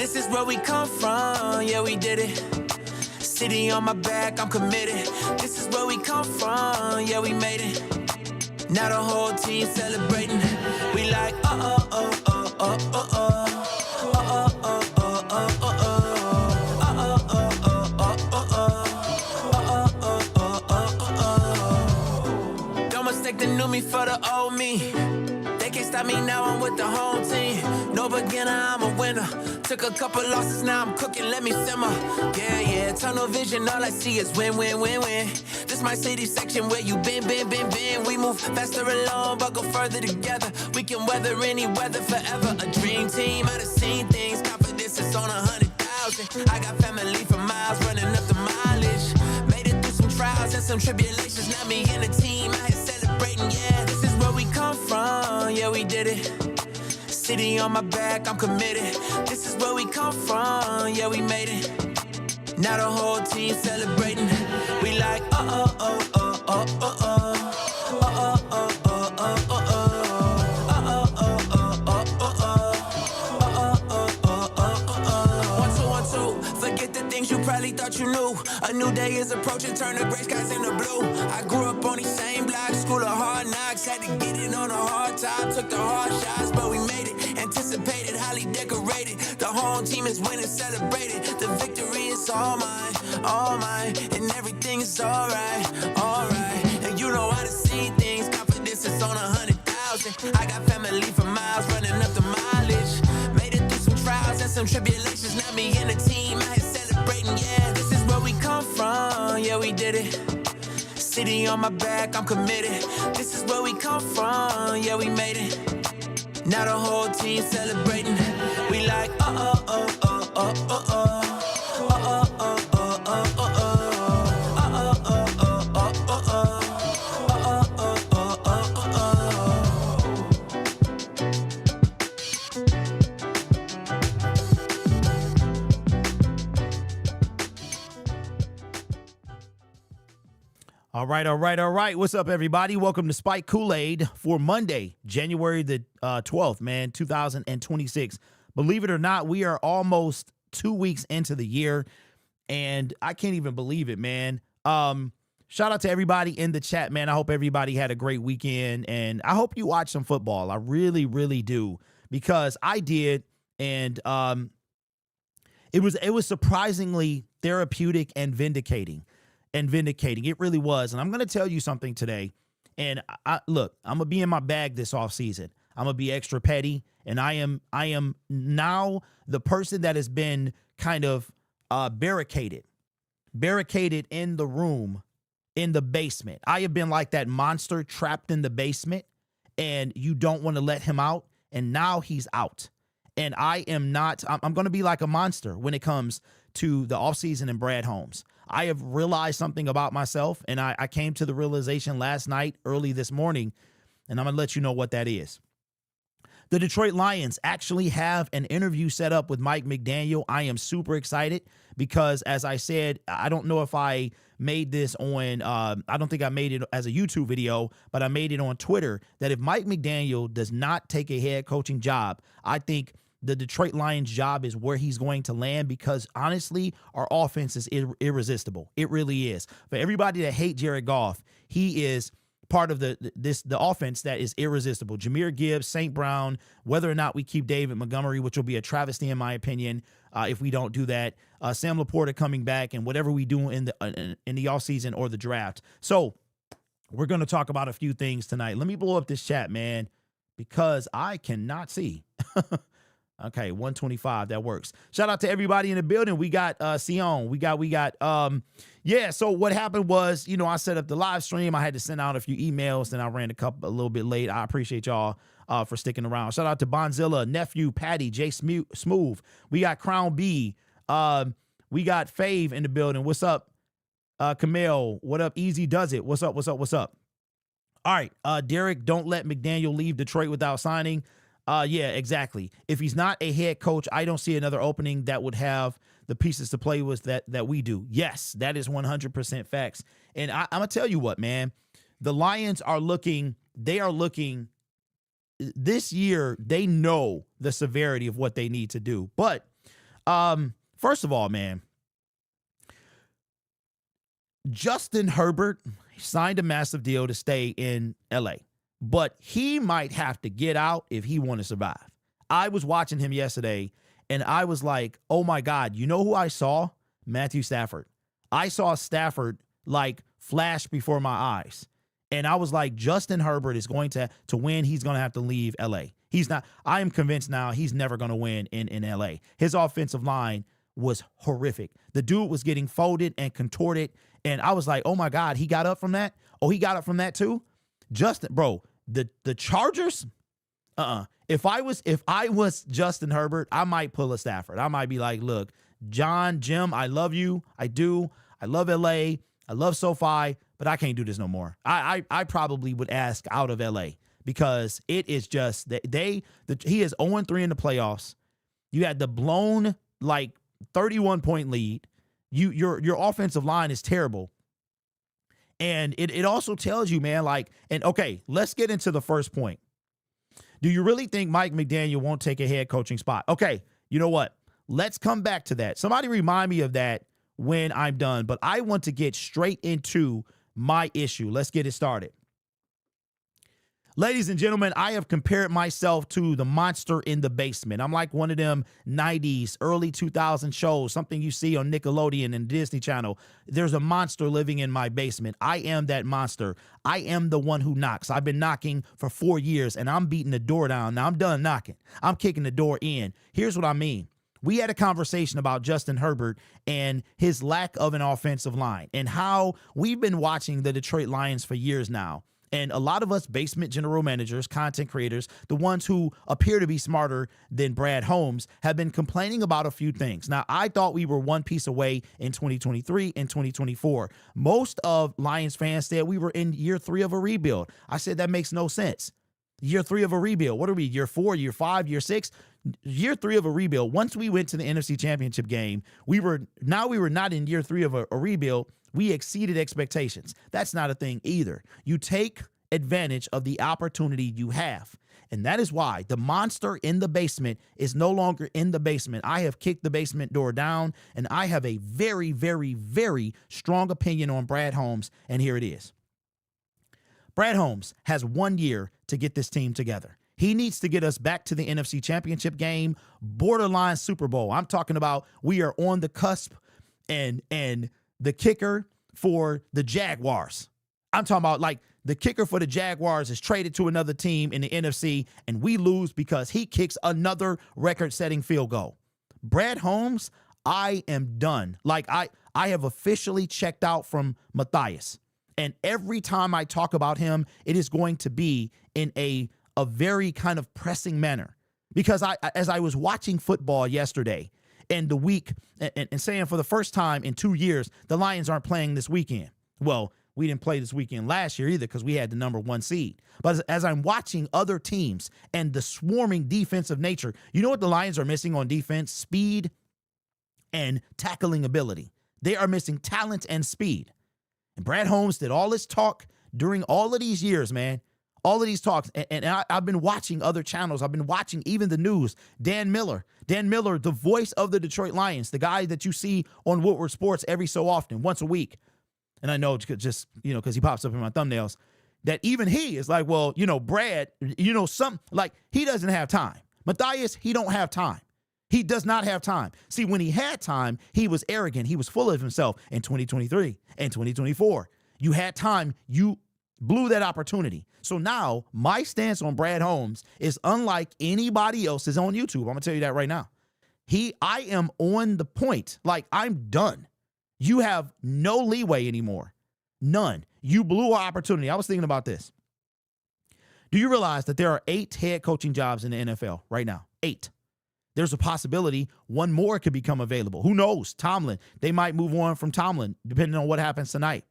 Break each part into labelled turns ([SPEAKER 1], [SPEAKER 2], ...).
[SPEAKER 1] This is where we come from, yeah, we did it. City on my back, I'm committed. This is where we come from, yeah, we made it. Now the whole team celebrating. We like, oh, oh, oh, oh, oh, oh. Oh, oh, oh, oh, oh, oh, oh. Don't mistake the new me for the old me. They can't stop me now, I'm with the home team. No beginner, I'm a winner. Took a couple losses, now I'm cooking, let me simmer. Yeah, yeah, tunnel vision, all I see is win, win, win, win. This my city section where you been. We move faster alone, but go further together. We can weather any weather forever. A dream team, I done seen things. Confidence is on 100,000. I got family for miles, running up the mileage. Made it through some trials and some tribulations. Now me and the team out here celebrating, yeah. This is where we come from, yeah, we did it. City on my back, I'm committed. This is where we come from, yeah, we made it. Now the whole team celebrating. We like, oh, oh, oh, oh, oh, oh, oh. Oh, oh, oh, oh, oh, oh. You probably thought you knew. A new day is approaching, turn the gray skies into blue. I grew up on these same blocks, school of hard knocks. Had to get it on a hard top, took the hard shots, but we made it. Anticipated, highly decorated. The home team is winning, celebrated. The victory is all mine, and everything is alright, alright. And you know how to see things, confidence is on 100,000. I got family for miles, running up the mileage. Made it through some trials and some tribulations. Now me and the team out here celebrating, yeah. This is where we come from, yeah, we did it. City on my back, I'm committed. This is where we come from, yeah, we made it. Now the whole team celebrating. We like, oh, oh, oh, oh, oh, oh, oh. Oh, oh, oh, oh, oh, oh, oh.
[SPEAKER 2] All right. What's up, everybody? Welcome to Spike Kool-Aid for Monday, January the 12th, man, 2026. Believe it or not, we are almost 2 weeks into the year, and I can't even believe it, man. Shout out to everybody in the chat, man. I hope everybody had a great weekend, and I hope you watched some football. I really, really do, because I did, and it was surprisingly therapeutic and vindicating. It really was. And I'm going to tell you something today. And look, I'm going to be in my bag this offseason. I'm going to be extra petty. And I am now the person that has been kind of barricaded in the room, in the basement. I have been like that monster trapped in the basement, and you don't want to let him out. And now he's out. And I'm going to be like a monster when it comes to the offseason and Brad Holmes. I have realized something about myself, and I came to the realization last night, early this morning, and I'm going to let you know what that is. The Detroit Lions actually have an interview set up with Mike McDaniel. I am super excited because, as I said, I don't know if I made this on, I don't think I made it as a YouTube video, but I made it on Twitter, that if Mike McDaniel does not take a head coaching job, I think the Detroit Lions job is where he's going to land, because honestly, our offense is irresistible. It really is. For everybody that hate Jared Goff, he is part of the offense that is irresistible. Jahmyr Gibbs, St. Brown, whether or not we keep David Montgomery, which will be a travesty in my opinion, if we don't do that. Sam Laporta coming back, and whatever we do in the offseason or the draft. So we're going to talk about a few things tonight. Let me blow up this chat, man, because I cannot see. Okay, 125, that works. Shout out to everybody in the building. We got Sion. So what happened was, I set up the live stream. I had to send out a few emails, then I ran a little bit late. I appreciate y'all for sticking around. Shout out to Bonzilla, Nephew, Patty, Jay Smooth. We got Crown B. We got Fave in the building. What's up? Camille, what up? Easy does it. What's up? All right, Derek, don't let McDaniel leave Detroit without signing. Yeah, exactly. If he's not a head coach, I don't see another opening that would have the pieces to play with that we do. Yes, that is 100% facts. And I'm going to tell you what, man, the Lions are looking this year. They know the severity of what they need to do. But First of all, man, Justin Herbert signed a massive deal to stay in LA, but he might have to get out if he want to survive. I was watching him yesterday, and I was like, oh my God, you know who I saw? Matthew Stafford. I saw Stafford like flash before my eyes. And I was like, Justin Herbert is going to win. He's going to have to leave LA. He's not. I am convinced now he's never going to win in LA. His offensive line was horrific. The dude was getting folded and contorted. And I was like, oh my God, he got up from that? Oh, he got up from that too? Justin, bro, the Chargers, If I was Justin Herbert, I might pull a Stafford. I might be like, look, Jim, I love you. I do. I love LA. I love SoFi, but I can't do this no more. I probably would ask out of LA because it is just he is 0-3 in the playoffs. You had the blown like 31-point lead. Your offensive line is terrible. And it also tells you, man, like, and okay, let's get into the first point. Do you really think Mike McDaniel won't take a head coaching spot? Okay, you know what? Let's come back to that. Somebody remind me of that when I'm done, but I want to get straight into my issue. Let's get it started. Ladies and gentlemen, I have compared myself to the monster in the basement. I'm like one of them 90s, early 2000 shows, something you see on Nickelodeon and Disney Channel. There's a monster living in my basement. I am that monster. I am the one who knocks. I've been knocking for 4 years, and I'm beating the door down. Now I'm done knocking. I'm kicking the door in. Here's what I mean. We had a conversation about Justin Herbert and his lack of an offensive line and how we've been watching the Detroit Lions for years now. And a lot of us basement general managers, content creators, the ones who appear to be smarter than Brad Holmes, have been complaining about a few things. Now, I thought we were one piece away in 2023 and 2024. Most of Lions fans said we were in year 3 of a rebuild. I said that makes no sense. Year 3 of a rebuild. What are we? Year 4, year 5, year 6? Year 3 of a rebuild. Once we went to the NFC Championship game, we were not in year 3 of a rebuild. We exceeded expectations. That's not a thing either. You take advantage of the opportunity you have. And that is why the monster in the basement is no longer in the basement. I have kicked the basement door down, and I have a very, very, very strong opinion on Brad Holmes, and here it is. Brad Holmes has 1 year to get this team together. He needs to get us back to the NFC Championship game, borderline Super Bowl. I'm talking about we are on the cusp, and the kicker for the Jaguars. I'm talking about like the kicker for the Jaguars is traded to another team in the NFC, and we lose because he kicks another record-setting field goal. Brad Holmes, I am done. Like I have officially checked out from Matthias. And every time I talk about him, it is going to be in a very kind of pressing manner. Because as I was watching football yesterday and the week and saying for the first time in 2 years, the Lions aren't playing this weekend. Well, we didn't play this weekend last year either because we had the number 1 seed. But as I'm watching other teams and the swarming defensive nature, you know what the Lions are missing on defense? Speed and tackling ability. They are missing talent and speed. And Brad Holmes did all this talk during all of these years, man. All of these talks. And I've been watching other channels. I've been watching even the news. Dan Miller, the voice of the Detroit Lions, the guy that you see on Woodward Sports every so often, once a week. And I know just, because he pops up in my thumbnails, that even he is like, well, Brad, he doesn't have time. Matthias, he don't have time. He does not have time. See, when he had time, he was arrogant. He was full of himself in 2023 and 2024. You had time. You blew that opportunity. So now my stance on Brad Holmes is unlike anybody else's on YouTube. I'm going to tell you that right now. I am on the point. Like, I'm done. You have no leeway anymore. None. You blew our opportunity. I was thinking about this. Do you realize that there are 8 head coaching jobs in the NFL right now? 8. There's a possibility one more could become available. Who knows? Tomlin. They might move on from Tomlin, depending on what happens tonight.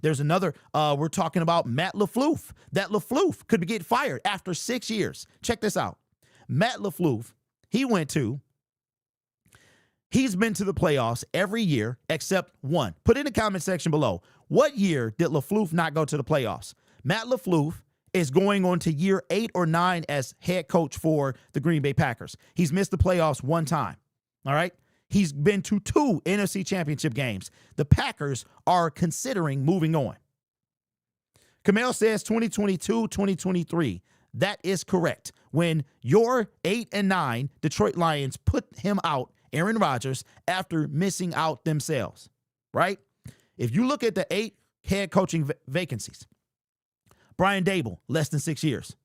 [SPEAKER 2] There's another, we're talking about Matt LaFleur. That LaFleur could get fired after 6 years. Check this out. Matt LaFleur, he's been to the playoffs every year except one. Put in the comment section below. What year did LaFleur not go to the playoffs? Matt LaFleur is going on to year 8 or 9 as head coach for the Green Bay Packers. He's missed the playoffs one time. All right. He's been to 2 NFC Championship games. The Packers are considering moving on. Kamel says 2022, 2023. That is correct. When your 8-9 Detroit Lions put him out, Aaron Rodgers, after missing out themselves, right? If you look at the 8 head coaching vacancies, Brian Dable, less than 6 years.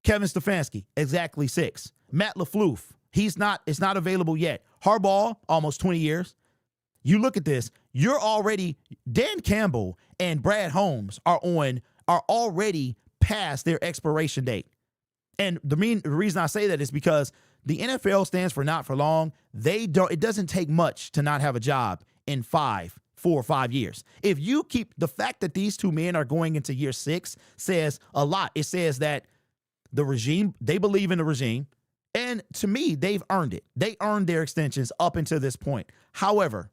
[SPEAKER 2] Kevin Stefanski, exactly 6. Matt LaFleur, it's not available yet. Harbaugh, almost 20 years. You look at this, Dan Campbell and Brad Holmes are already past their expiration date. And the reason I say that is because the NFL stands for not for long. It doesn't take much to not have a job in 4 or 5 years. If you keep the fact that these 2 men are going into year 6 says a lot. It says that the regime, they believe in the regime. And to me, they've earned it. They earned their extensions up until this point. However,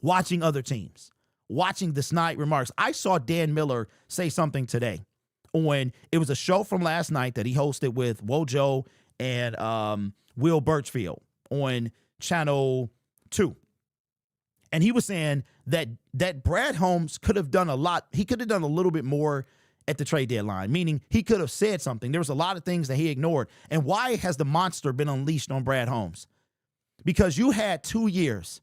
[SPEAKER 2] watching other teams, watching the snide remarks, I saw Dan Miller say something today it was a show from last night that he hosted with Wojo and Will Birchfield on Channel 2. And he was saying that Brad Holmes could have done a lot. He could have done a little bit more at the trade deadline, meaning he could have said something. There was a lot of things that he ignored. And why has the monster been unleashed on Brad Holmes? Because you had 2 years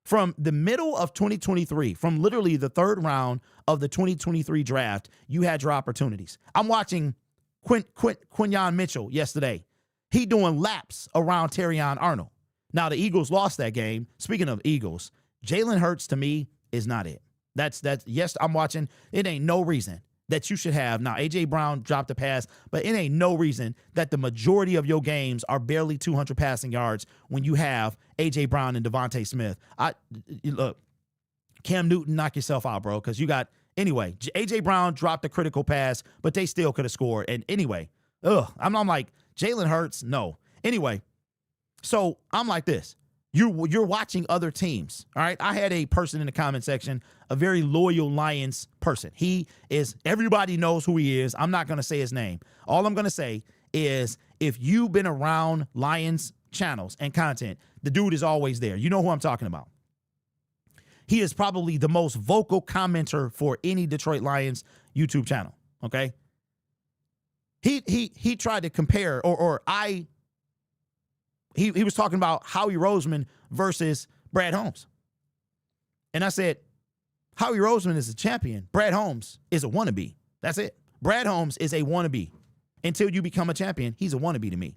[SPEAKER 2] from the middle of 2023, from literally the 3rd round of the 2023 draft, you had your opportunities. I'm watching Quinyon Mitchell yesterday. He doing laps around Terrion Arnold. Now, the Eagles lost that game. Speaking of Eagles, Jalen Hurts, to me, is not it. That's yes, I'm watching. It ain't no reason that you should have. Now, A.J. Brown dropped a pass, but it ain't no reason that the majority of your games are barely 200 passing yards when you have A.J. Brown and Devontae Smith. Look, Cam Newton, knock yourself out, bro, because you got – anyway, A.J. Brown dropped a critical pass, but they still could have scored. And anyway, I'm like, Jalen Hurts, no. Anyway, so I'm like this. You're watching other teams, all right? I had a person in the comment section, a very loyal Lions person. Everybody knows who he is. I'm not going to say his name. All I'm going to say is if you've been around Lions channels and content, the dude is always there. You know who I'm talking about. He is probably the most vocal commenter for any Detroit Lions YouTube channel, okay? He tried to compare, He was talking about Howie Roseman versus Brad Holmes. And I said, Howie Roseman is a champion. Brad Holmes is a wannabe. That's it. Brad Holmes is a wannabe. Until you become a champion, he's a wannabe to me.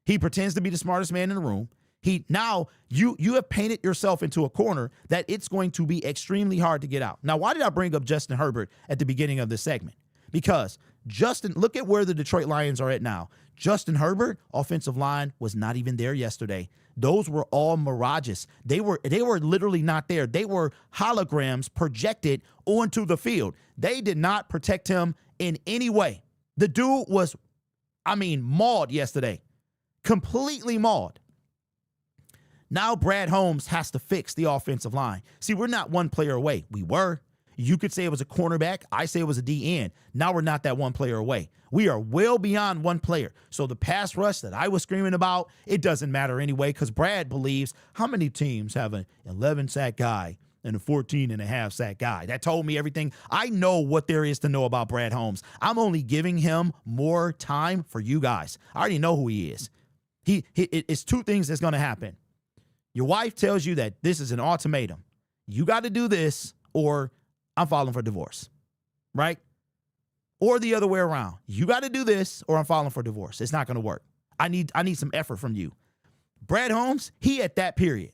[SPEAKER 2] He pretends to be the smartest man in the room. You have painted yourself into a corner that it's going to be extremely hard to get out. Now, why did I bring up Justin Herbert at the beginning of this segment? Because look at where the Detroit Lions are at now. Justin Herbert, offensive line, was not even there yesterday. Those were all mirages. They were literally not there. They were holograms projected onto the field. They did not protect him in any way. The dude was, mauled yesterday. Completely mauled. Now Brad Holmes has to fix the offensive line. See, we're not one player away. We were. You could say it was a cornerback. I say it was a DN. Now we're not that one player away. We are well beyond one player. So the pass rush that I was screaming about, it doesn't matter anyway, because Brad believes how many teams have an 11-sack guy and a 14.5-sack guy. That told me everything. I know what there is to know about Brad Holmes. I'm only giving him more time for you guys. I already know who he is. It's 2 things that's going to happen. Your wife tells you that this is an ultimatum. You got to do this or I'm filing for divorce, right? Or the other way around. You got to do this or I'm filing for divorce. It's not going to work. I need some effort from you. Brad Holmes, he at that period.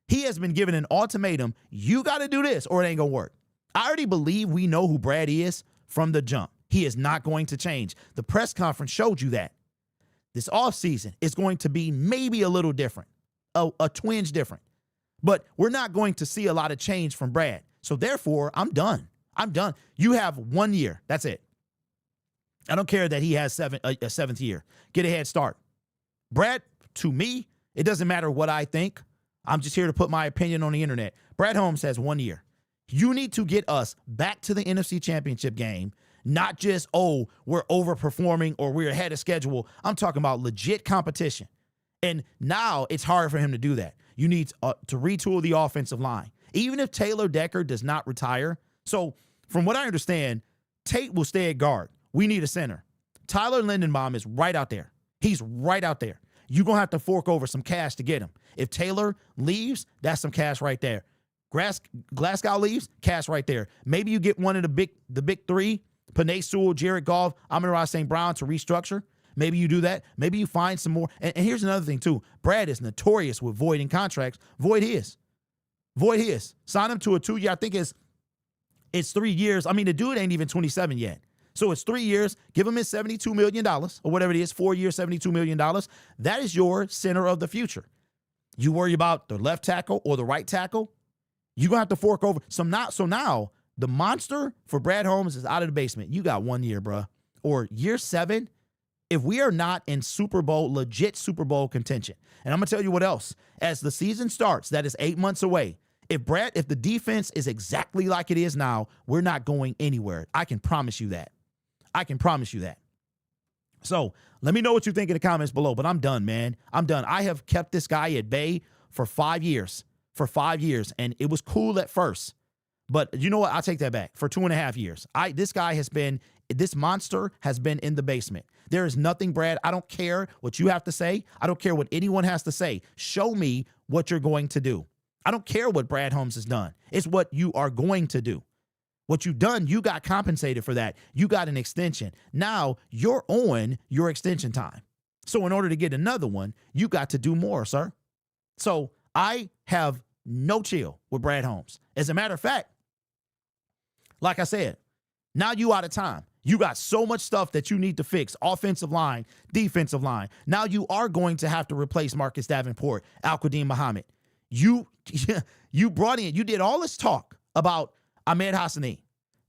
[SPEAKER 2] He has been given an ultimatum. You got to do this or it ain't going to work. I already believe we know who Brad is from the jump. He is not going to change. The press conference showed you that. This offseason is going to be maybe a little different, a twinge different. But we're not going to see a lot of change from Brad. So therefore, I'm done. You have 1 year. That's it. I don't care that he has a 7th year. Get a head start. Brad, to me, it doesn't matter what I think. I'm just here to put my opinion on the internet. Brad Holmes has 1 year. You need to get us back to the NFC Championship game, not just, we're overperforming or we're ahead of schedule. I'm talking about legit competition. And now it's hard for him to do that. You need to retool the offensive line. Even if Taylor Decker does not retire. So from what I understand, Tate will stay at guard. We need a center. Tyler Lindenbaum is right out there. He's right out there. You're going to have to fork over some cash to get him. If Taylor leaves, that's some cash right there. Glasgow leaves, cash right there. Maybe you get one of the big three, Panay Sewell, Jared Goff, Amon-Ra St. Brown to restructure. Maybe you do that. Maybe you find some more. And here's another thing, too. Brad is notorious with voiding contracts. Void his. Sign him to a 2-year. I think it's 3 years. I mean, the dude ain't even 27 yet. So it's 3 years. Give him his $72 million or whatever it is, 4 years, $72 million. That is your center of the future. You worry about the left tackle or the right tackle, you're going to have to fork over. So now the monster for Brad Holmes is out of the basement. You got 1 year, bro. Or year 7, if we are not in legit Super Bowl contention. And I'm going to tell you what else. As the season starts, that is 8 months away. If the defense is exactly like it is now, we're not going anywhere. I can promise you that. So let me know what you think in the comments below. But I'm done, man. I'm done. I have kept this guy at bay for 5 years. And it was cool at first. But you know what? I'll take that back. For 2.5 years. This monster has been in the basement. There is nothing, Brad. I don't care what you have to say. I don't care what anyone has to say. Show me what you're going to do. I don't care what Brad Holmes has done. It's what you are going to do. What you've done, you got compensated for that. You got an extension. Now you're on your extension time. So in order to get another one, you got to do more, sir. So I have no chill with Brad Holmes. As a matter of fact, like I said, now you out of time. You got so much stuff that you need to fix. Offensive line, defensive line. Now you are going to have to replace Marcus Davenport, Al-Qadim Muhammad. You did all this talk about Ahmed Hassani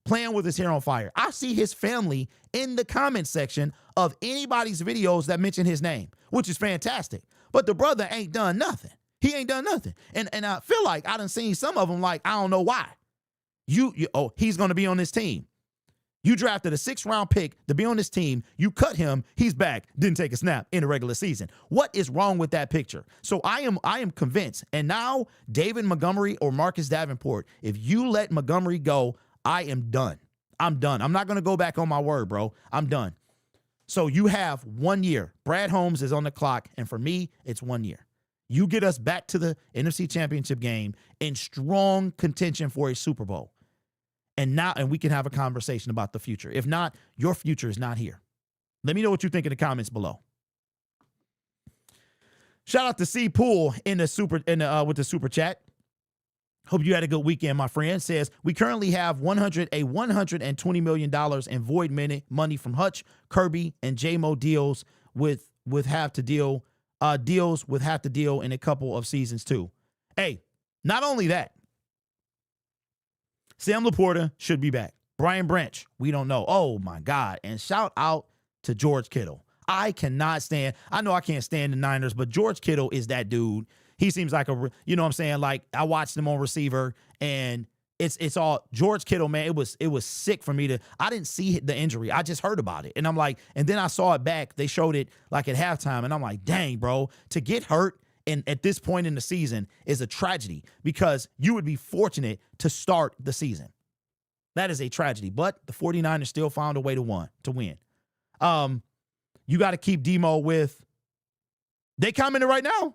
[SPEAKER 2] playing with his hair on fire. I see his family in the comment section of anybody's videos that mention his name, which is fantastic. But the brother ain't done nothing. He ain't done nothing. And I feel like I done seen some of them like, I don't know why. He's going to be on this team. You drafted a 6th-round pick to be on this team. You cut him. He's back. Didn't take a snap in the regular season. What is wrong with that picture? So I am convinced. And now David Montgomery or Marcus Davenport, if you let Montgomery go, I am done. I'm done. I'm not going to go back on my word, bro. I'm done. So you have 1 year. Brad Holmes is on the clock. And for me, it's 1 year. You get us back to the NFC Championship game in strong contention for a Super Bowl. And we can have a conversation about the future. If not, your future is not here. Let me know what you think in the comments below. Shout out to C Pool with the super chat. Hope you had a good weekend, my friend. Says we currently have $120 million in void money from Hutch, Kirby, and JMO deals with have to deal in a couple of seasons too. Hey, not only that. Sam Laporta should be back. Brian Branch, we don't know. Oh, my God. And shout out to George Kittle. I cannot stand. I know I can't stand the Niners, but George Kittle is that dude. He seems like you know what I'm saying? Like, I watched him on receiver, and it's all George Kittle, man. It was sick for me I didn't see the injury. I just heard about it. And I'm like, and then I saw it back. They showed it like at halftime, and I'm like, dang, bro, to get hurt. And at this point in the season is a tragedy because you would be fortunate to start the season. That is a tragedy. But the 49ers still found a way to win. You got to keep Demo with. They commented right now?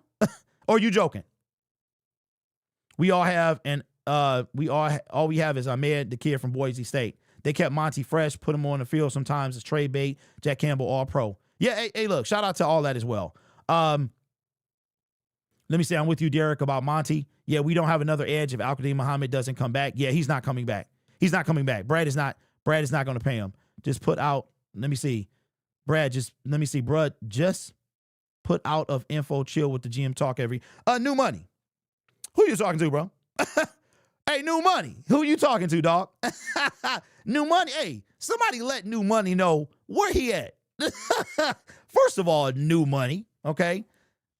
[SPEAKER 2] Or are you joking? We all have, and all we have is Ahmed, the kid from Boise State. They kept Monty fresh, put him on the field sometimes as trade bait. Jack Campbell, all pro. Yeah, hey, look, shout out to all that as well. Let me say I'm with you, Derek, about Monty. Yeah, we don't have another edge if Al-Qadim Muhammad doesn't come back. Yeah, he's not coming back. He's not coming back. Brad is not going to pay him. Just put out, let me see. Brad, just put out of info, chill with the GM talk new money. Who you talking to, bro? Hey, new money. Who you talking to, dog? New money. Hey, somebody let new money know where he at. First of all, new money, okay?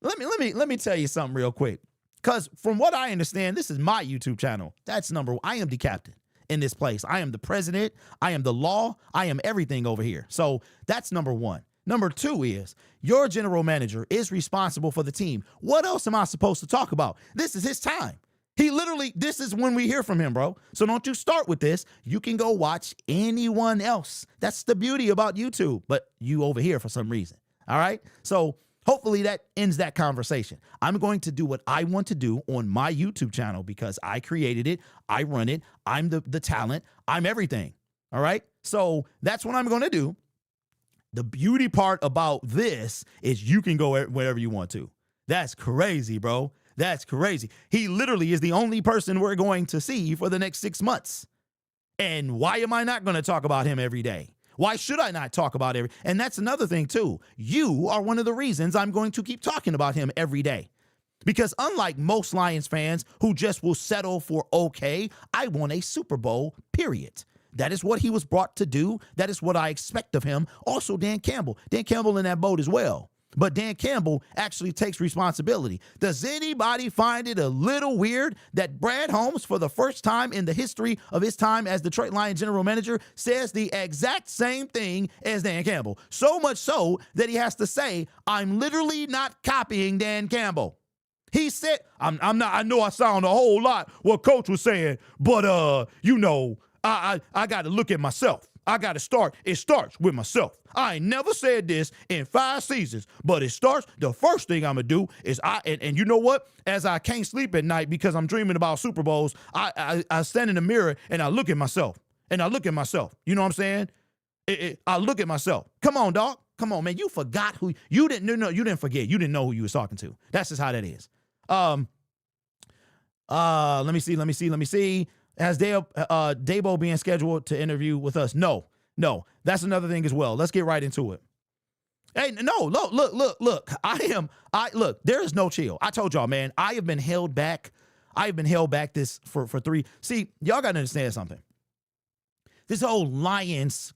[SPEAKER 2] Let me tell you something real quick. Because from what I understand, this is my YouTube channel. That's number one. I am the captain in this place. I am the president. I am the law. I am everything over here. So that's number one. Number two is your general manager is responsible for the team. What else am I supposed to talk about? This is his time. This is when we hear from him, bro. So don't you start with this. You can go watch anyone else. That's the beauty about YouTube, but you over here for some reason. All right. So hopefully that ends that conversation. I'm going to do what I want to do on my YouTube channel because I created it. I run it. I'm the talent. I'm everything. All right. So that's what I'm going to do. The beauty part about this is you can go wherever you want to. That's crazy, bro. That's crazy. He literally is the only person we're going to see for the next 6 months. And why am I not going to talk about him every day? Why should I not talk about every? And that's another thing too. You are one of the reasons I'm going to keep talking about him every day. Because unlike most Lions fans who just will settle for okay, I won a Super Bowl, period. That is what he was brought to do. That is what I expect of him. Also, Dan Campbell. Dan Campbell in that boat as well. But Dan Campbell actually takes responsibility. Does anybody find it a little weird that Brad Holmes, for the first time in the history of his time as Detroit Lions general manager, says the exact same thing as Dan Campbell? So much so that he has to say, I'm literally not copying Dan Campbell. He said, I'm not, I know I sound a whole lot what Coach was saying, but, I got to look at myself. I got to start. It starts with myself. I ain't never said this in 5 seasons, but it starts. The first thing I'm going to do is and you know what? As I can't sleep at night because I'm dreaming about Super Bowls, I stand in the mirror and I look at myself. You know what I'm saying? I look at myself. Come on, dog. Come on, man. You forgot who you didn't know. You didn't forget. You didn't know who you was talking to. That's just how that is. Let me see. Has Dabo being scheduled to interview with us? No. That's another thing as well. Let's get right into it. Hey, no, look. Look, there is no chill. I told y'all, man, I have been held back. This for 3. See, y'all got to understand something. This whole Lions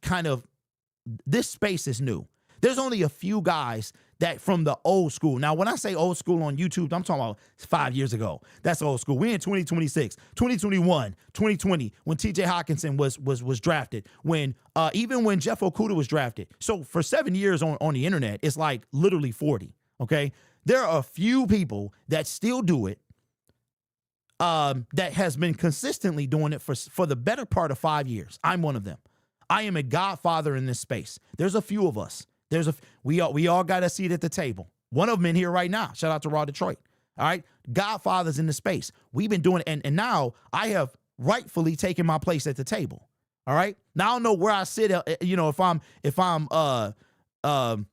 [SPEAKER 2] this space is new. There's only a few guys that from the old school. Now, when I say old school on YouTube, I'm talking about 5 years ago. That's old school. We're in 2026, 2021, 2020, when TJ Hawkinson was drafted, even when Jeff Okudah was drafted. So for 7 years on the internet, it's like literally 40, okay? There are a few people that still do it, that has been consistently doing it for the better part of 5 years. I'm one of them. I am a godfather in this space. There's a few of us. We all got a seat at the table. One of them in here right now. Shout out to Raw Detroit. All right. Godfathers in the space. We've been doing it. And now I have rightfully taken my place at the table. All right. Now I don't know where I sit. If I'm Don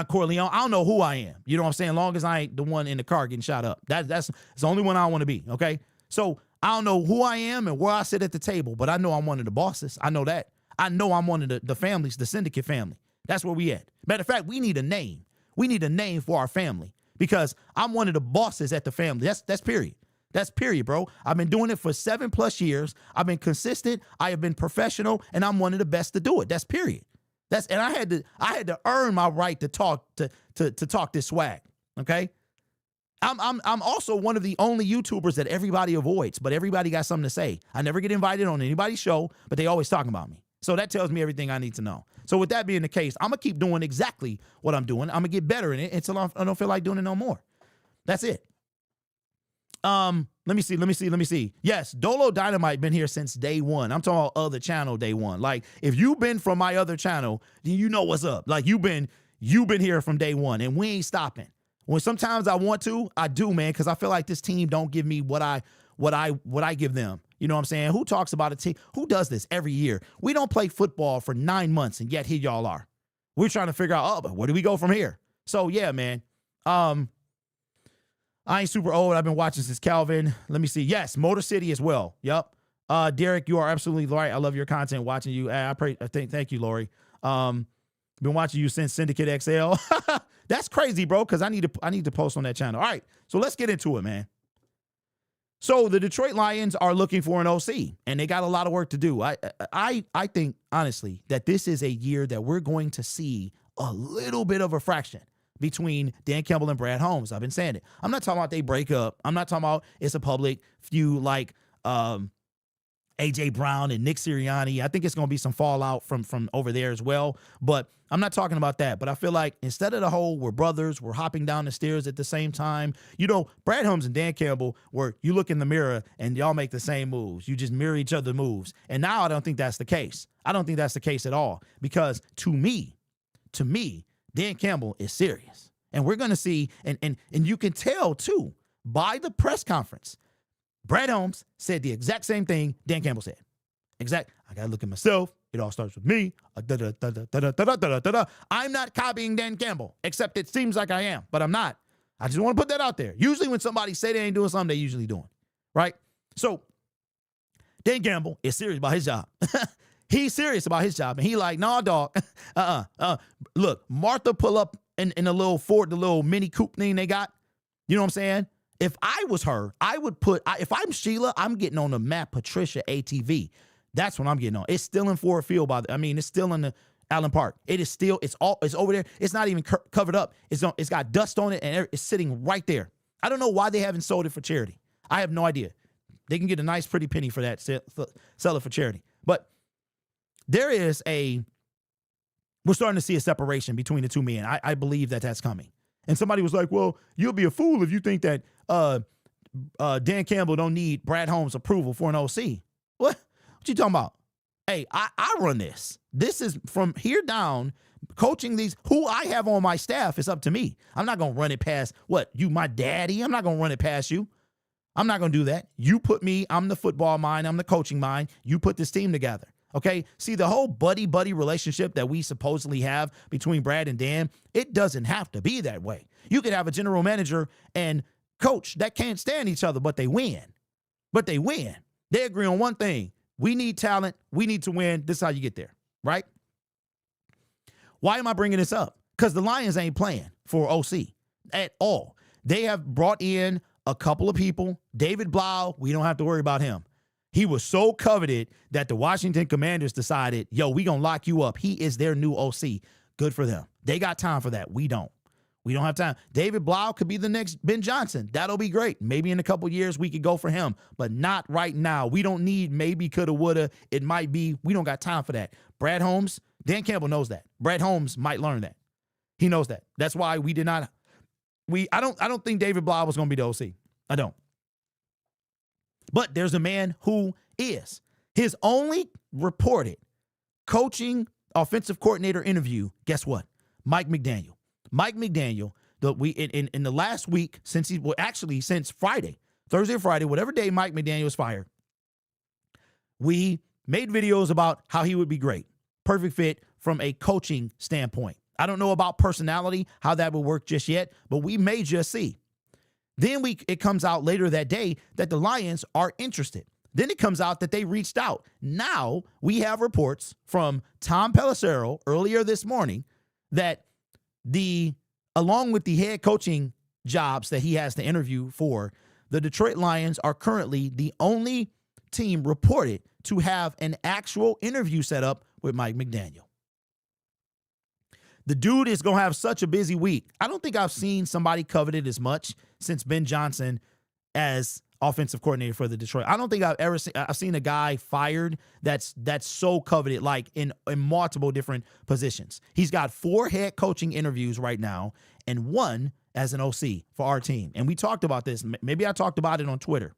[SPEAKER 2] Corleone, I don't know who I am. You know what I'm saying? As long as I ain't the one in the car getting shot up. That's the only one I want to be. Okay. So I don't know who I am and where I sit at the table, but I know I'm one of the bosses. I know that. I know I'm one of the families, the syndicate family. That's where we at. Matter of fact, we need a name. We need a name for our family because I'm one of the bosses at the family. That's period. That's period, bro. I've been doing it for 7+ years. I've been consistent. I have been professional, and I'm one of the best to do it. That's period. And I had to earn my right to talk to talk this swag. Okay. I'm also one of the only YouTubers that everybody avoids, but everybody got something to say. I never get invited on anybody's show, but they always talking about me. So that tells me everything I need to know. So with that being the case, I'm going to keep doing exactly what I'm doing. I'm going to get better in it until I don't feel like doing it no more. That's it. Let me see. Yes, Dolo Dynamite been here since day one. I'm talking about other channel day one. Like, if you've been from my other channel, then you know what's up. Like, you've been here from day one, and we ain't stopping. When sometimes I want to, I do, man, because I feel like this team don't give me what I give them. You know what I'm saying? Who talks about a team? Who does this every year? We don't play football for 9 months, and yet here y'all are. We're trying to figure out, but where do we go from here? So, yeah, man. I ain't super old. I've been watching since Calvin. Let me see. Yes, Motor City as well. Yep. Derek, you are absolutely right. I love your content, watching you. Thank you, Lori. Been watching you since Syndicate XL. That's crazy, bro, because I need to post on that channel. All right, so let's get into it, man. So the Detroit Lions are looking for an OC, and they got a lot of work to do. I think, honestly, that this is a year that we're going to see a little bit of a fraction between Dan Campbell and Brad Holmes. I've been saying it. I'm not talking about they break up. I'm not talking about it's a public feud like A.J. Brown and Nick Sirianni. I think it's going to be some fallout from over there as well. But I'm not talking about that. But I feel like instead of the whole we're brothers, we're hopping down the stairs at the same time. Brad Holmes and Dan Campbell, where you look in the mirror and y'all make the same moves. You just mirror each other's moves. And now I don't think that's the case. I don't think that's the case at all. Because to me, Dan Campbell is serious. And we're going to see, and you can tell too, by the press conference, Brad Holmes said the exact same thing Dan Campbell said. I got to look at myself. It all starts with me. I'm not copying Dan Campbell, except it seems like I am, but I'm not. I just want to put that out there. Usually when somebody say they ain't doing something, they usually doing, right? So Dan Campbell is serious about his job. He's serious about his job, and he like, nah, dog. Look, Martha pull up in a little Ford, the little mini coupe thing they got. You know what I'm saying? If I was her, I would if I'm Sheila, I'm getting on the Matt Patricia ATV. That's what I'm getting on. It's still in Ford Field, it's still in the Allen Park. It is still, it's over there. It's not even covered up. It's got dust on it, and it's sitting right there. I don't know why they haven't sold it for charity. I have no idea. They can get a nice, pretty penny for that, sell it for charity. But we're starting to see a separation between the two men. I believe that's coming. And somebody was like, well, you'll be a fool if you think that Dan Campbell don't need Brad Holmes' approval for an OC. What you talking about? Hey, I run this. This is from here down, coaching these, who I have on my staff is up to me. I'm not going to run it past, you my daddy? I'm not going to run it past you. I'm not going to do that. You put me, I'm the football mind, I'm the coaching mind. You put this team together. Okay, see, the whole buddy-buddy relationship that we supposedly have between Brad and Dan, it doesn't have to be that way. You could have a general manager and coach that can't stand each other, but they win. They agree on one thing. We need talent. We need to win. This is how you get there, right? Why am I bringing this up? Because the Lions ain't playing for OC at all. They have brought in a couple of people. David Blau, we don't have to worry about him. He was so coveted that the Washington Commanders decided, we going to lock you up. He is their new OC. Good for them. They got time for that. We don't. We don't have time. David Blau could be the next Ben Johnson. That'll be great. Maybe in a couple years we could go for him, but not right now. We don't need maybe, coulda, woulda. It might be. We don't got time for that. Brad Holmes, Dan Campbell knows that. Brad Holmes might learn that. He knows that. That's why we did not. I don't think David Blau was going to be the OC. I don't. But there's a man who is. His only reported coaching offensive coordinator interview, guess what? Mike McDaniel. Mike McDaniel, in the last week, since Friday, Thursday or Friday, whatever day Mike McDaniel was fired, we made videos about how he would be great. Perfect fit from a coaching standpoint. I don't know about personality, how that would work just yet, but we may just see. Then it comes out later that day that the Lions are interested. Then it comes out that they reached out. Now we have reports from Tom Pelissero earlier this morning that along with the head coaching jobs that he has to interview for, the Detroit Lions are currently the only team reported to have an actual interview set up with Mike McDaniel. The dude is going to have such a busy week. I don't think I've seen somebody coveted as much since Ben Johnson as offensive coordinator for the Detroit. I don't think I've seen a guy fired that's so coveted, like in multiple different positions. He's got 4 head coaching interviews right now and 1 as an OC for our team. And we talked about this. Maybe I talked about it on Twitter.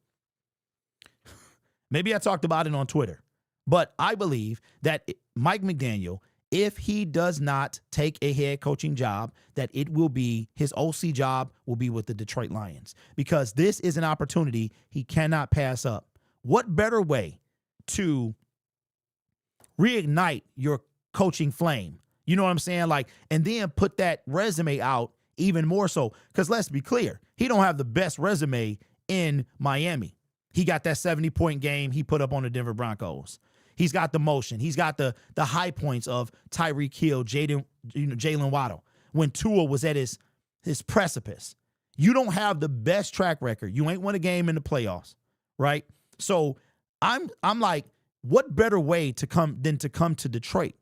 [SPEAKER 2] But I believe that Mike McDaniel, if he does not take a head coaching job, that it will be his OC job will be with the Detroit Lions, because this is an opportunity he cannot pass up. What better way to reignite your coaching flame? You know what I'm saying? And then put that resume out even more so, because let's be clear, he don't have the best resume in Miami. He got that 70-point game he put up on the Denver Broncos. He's got the motion. He's got the high points of Tyreek Hill, Jalen Waddle. When Tua was at his precipice. You don't have the best track record. You ain't won a game in the playoffs, right? So I'm like, what better way to come to Detroit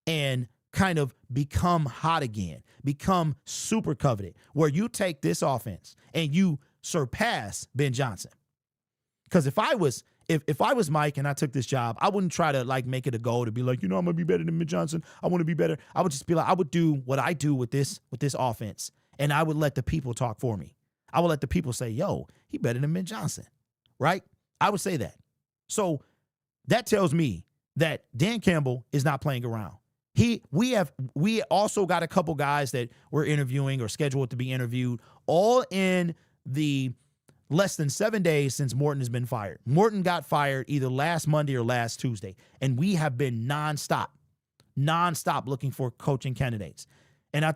[SPEAKER 2] and kind of become hot again, become super coveted, where you take this offense and you surpass Ben Johnson. Because if I was if I was Mike and I took this job, I wouldn't try to like make it a goal to be like, I'm gonna be better than Mitch Johnson. I want to be better. I would just be like, I would do what I do with this offense, and I would let the people talk for me. I would let the people say, yo, he better than Mitch Johnson, right? I would say that. So that tells me that Dan Campbell is not playing around. We also got a couple guys that we're interviewing or scheduled to be interviewed, all in the less than 7 days since Morton has been fired. Morton got fired either last Monday or last Tuesday, and we have been nonstop looking for coaching candidates. And I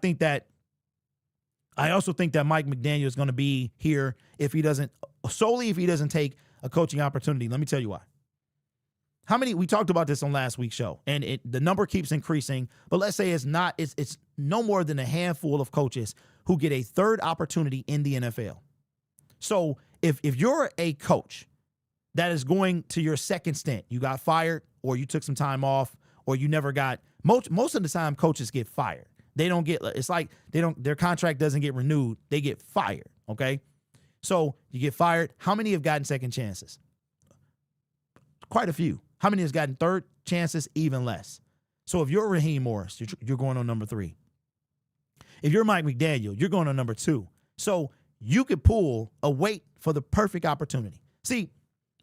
[SPEAKER 2] also think that Mike McDaniel is going to be here if he doesn't take a coaching opportunity. Let me tell you why. We talked about this on last week's show, and the number keeps increasing, but let's say it's no more than a handful of coaches who get a third opportunity in the NFL. So if you're a coach that is going to your second stint, you got fired or you took some time off or you never got, most of the time coaches get fired. They don't get, it's like their contract doesn't get renewed. They get fired. Okay. So you get fired. How many have gotten second chances? Quite a few. How many has gotten third chances? Even less. So if you're Raheem Morris, you're going on number 3. If you're Mike McDaniel, you're going on number 2. So you could pull a wait for the perfect opportunity. See,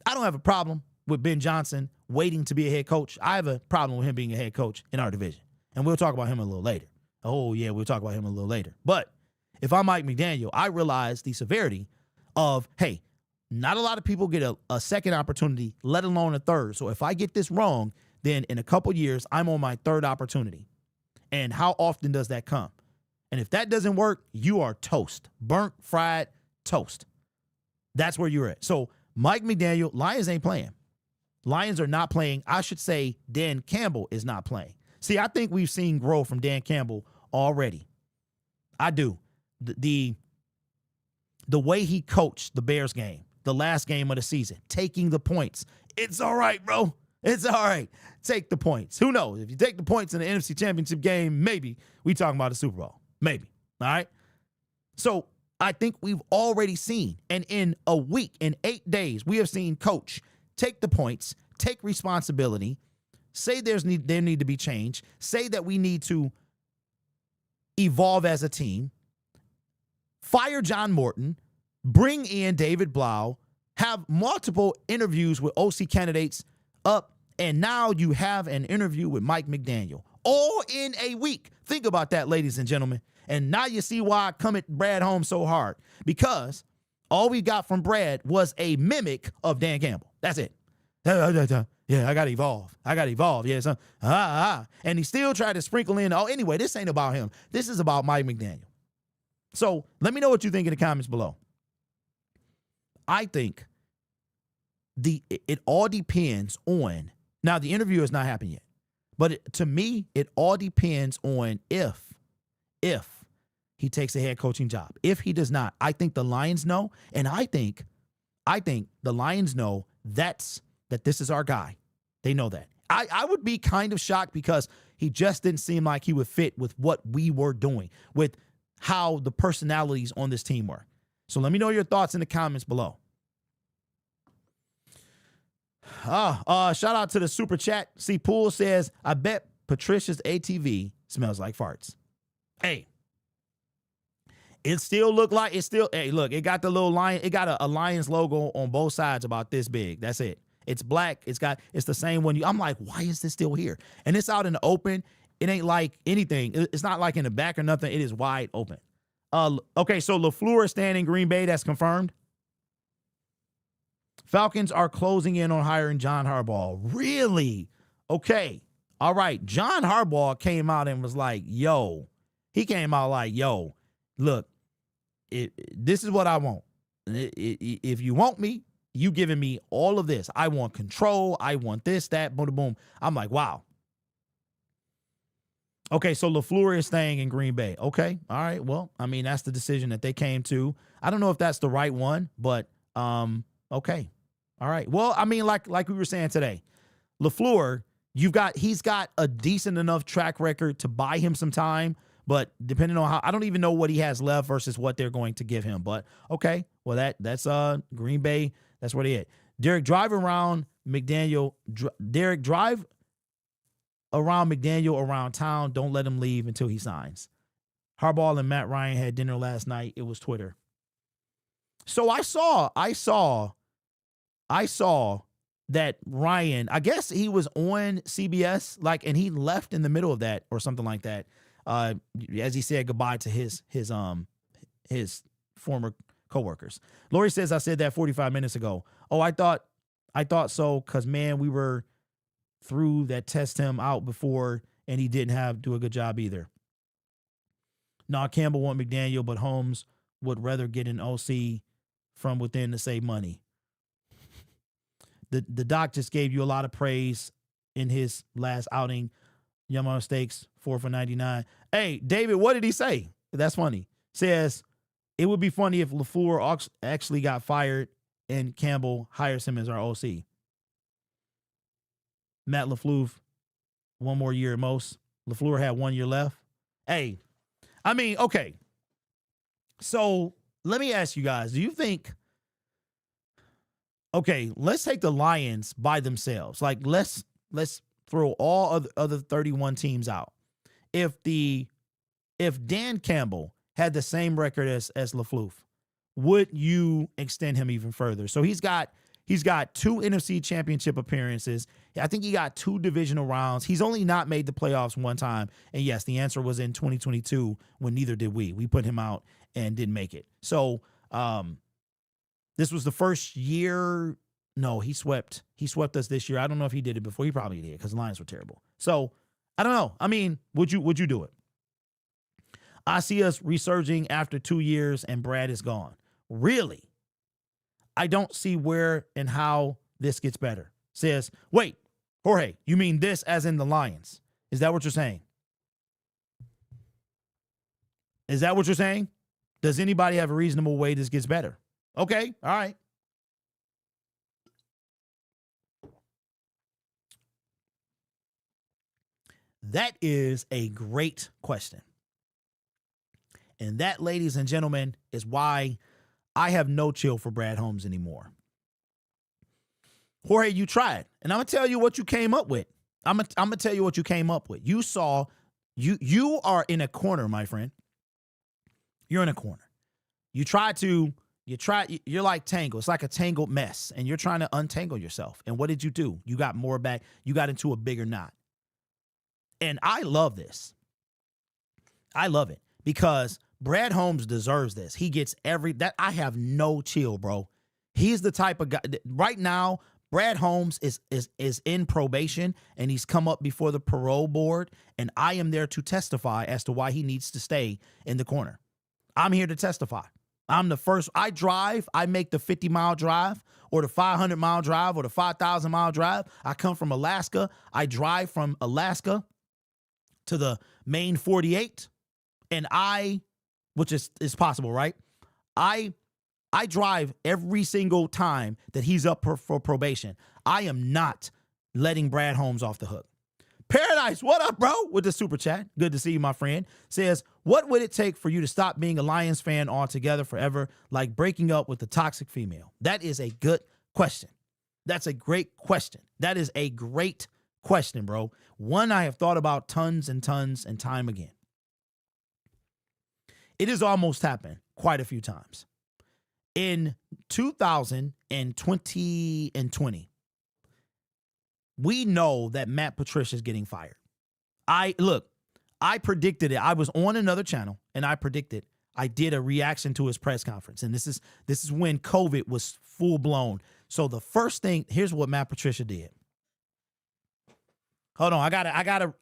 [SPEAKER 2] I don't have a problem with Ben Johnson waiting to be a head coach. I have a problem with him being a head coach in our division. And we'll talk about him a little later. Oh, yeah, we'll talk about him a little later. But if I'm Mike McDaniel, I realize the severity of, hey, not a lot of people get a second opportunity, let alone a third. So if I get this wrong, then in a couple years, I'm on my third opportunity. And how often does that come? And if that doesn't work, you are toast. Burnt, fried, toast. That's where you're at. So Mike McDaniel, Lions ain't playing. Lions are not playing. I should say Dan Campbell is not playing. See, I think we've seen growth from Dan Campbell already. I do. The way he coached the Bears game, the last game of the season, taking the points. It's all right, bro. It's all right. Take the points. Who knows? If you take the points in the NFC Championship game, maybe we talking about the Super Bowl. Maybe. All right. So I think we've already seen, and in a week, in 8 days, we have seen coach take the points, take responsibility, say there need to be change, say that we need to evolve as a team, fire John Morton, bring in David Blau, have multiple interviews with OC candidates up, and now you have an interview with Mike McDaniel. All in a week. Think about that, ladies and gentlemen. And now you see why I come at Brad Holmes so hard. Because all we got from Brad was a mimic of Dan Campbell. That's it. Yeah, I got to evolve. Yeah, and he still tried to sprinkle in, anyway, this ain't about him. This is about Mike McDaniel. So let me know what you think in the comments below. I think it all depends on, now the interview has not happened yet, but to me, it all depends on if he takes a head coaching job. If he does not, I think the Lions know, and I think the Lions know that this is our guy. They know that. I would be kind of shocked because he just didn't seem like he would fit with what we were doing, with how the personalities on this team were. So let me know your thoughts in the comments below. Shout out to the super chat. See, Pool says, I bet Patricia's ATV smells like farts. Hey, it still look like hey, look, it got the little lion. It got a Lions logo on both sides about this big. That's it. It's black. It's the same one. I'm like, why is this still here? And it's out in the open. It ain't like anything. It's not like in the back or nothing. It is wide open. Okay, so LaFleur is staying in Green Bay. That's confirmed. Falcons are closing in on hiring John Harbaugh. Really? Okay. All right. John Harbaugh came out and was like, yo. He came out like, yo, look, this is what I want. If you want me, you giving me all of this. I want control. I want this, that, boom, boom. I'm like, wow. Okay, so LaFleur is staying in Green Bay. Okay, all right. Well, I mean, that's the decision that they came to. I don't know if that's the right one, but okay. All right. Well, I mean, like we were saying today, LaFleur, he's got a decent enough track record to buy him some time, but depending on I don't even know what he has left versus what they're going to give him. But okay, well that's Green Bay. That's where they at. Derek, drive around McDaniel. Derek, drive around McDaniel around town. Don't let him leave until he signs. Harbaugh and Matt Ryan had dinner last night. It was Twitter. So I saw that Ryan, I guess he was on CBS, and he left in the middle of that or something like that. As he said goodbye to his former coworkers. Lori says, I said that 45 minutes ago. Oh, I thought so, because man, we were through that test him out before, and he didn't do a good job either. Nah, Campbell want McDaniel, but Holmes would rather get an OC from within to save money. The doc just gave you a lot of praise in his last outing. Yamaha Steaks, 4 for $99. Hey, David, what did he say? That's funny. Says, it would be funny if LaFleur actually got fired and Campbell hires him as our OC. Matt LaFleur, 1 more year at most. LaFleur had 1 year left. Hey, I mean, okay. So let me ask you guys, do you think, okay, let's take the Lions by themselves. Like, let's throw all other 31 teams out. If Dan Campbell had the same record as LaFleur, would you extend him even further? So he's got 2 NFC championship appearances. I think he got 2 divisional rounds. He's only not made the playoffs 1 time. And yes, the answer was in 2022 when neither did we. We put him out and didn't make it. So this was the first year. No, he swept us this year. I don't know if he did it before. He probably did, because the Lions were terrible. So I don't know. I mean, would you do it? I see us resurging after 2 years and Brad is gone. Really? I don't see where and how this gets better. Says, wait, Jorge, you mean this as in the Lions? Is that what you're saying? Is that what you're saying? Does anybody have a reasonable way this gets better? Okay, all right. That is a great question. And that, ladies and gentlemen, is why I have no chill for Brad Holmes anymore. Jorge, you tried. And I'm going to tell you what you came up with. I'm going to tell you what you came up with. You are in a corner, my friend. You're in a corner. You're like tangled. It's like a tangled mess. And you're trying to untangle yourself. And what did you do? You got more back. You got into a bigger knot. And I love this. I love it because Brad Holmes deserves this. He gets that. I have no chill, bro. He's the type of guy right now. Brad Holmes is in probation and he's come up before the parole board. And I am there to testify as to why he needs to stay in the corner. I'm here to testify. I'm the first. I make the 50-mile drive or the 500-mile drive or the 5,000-mile drive. I come from Alaska. I drive from Alaska to the main 48, and which is possible, right? I drive every single time that he's up for probation. I am not letting Brad Holmes off the hook. Paradise, what up, bro? With the super chat. Good to see you, my friend. Says, what would it take for you to stop being a Lions fan altogether forever, like breaking up with the toxic female? That is a good question. That's a great question. That is a great question, bro. One I have thought about tons and tons and time again. It has almost happened quite a few times. In 2020, we know that Matt Patricia is getting fired. I predicted it. I was on another channel and I did a reaction to his press conference. And this is when COVID was full blown. So the first thing, here's what Matt Patricia did. Hold on, I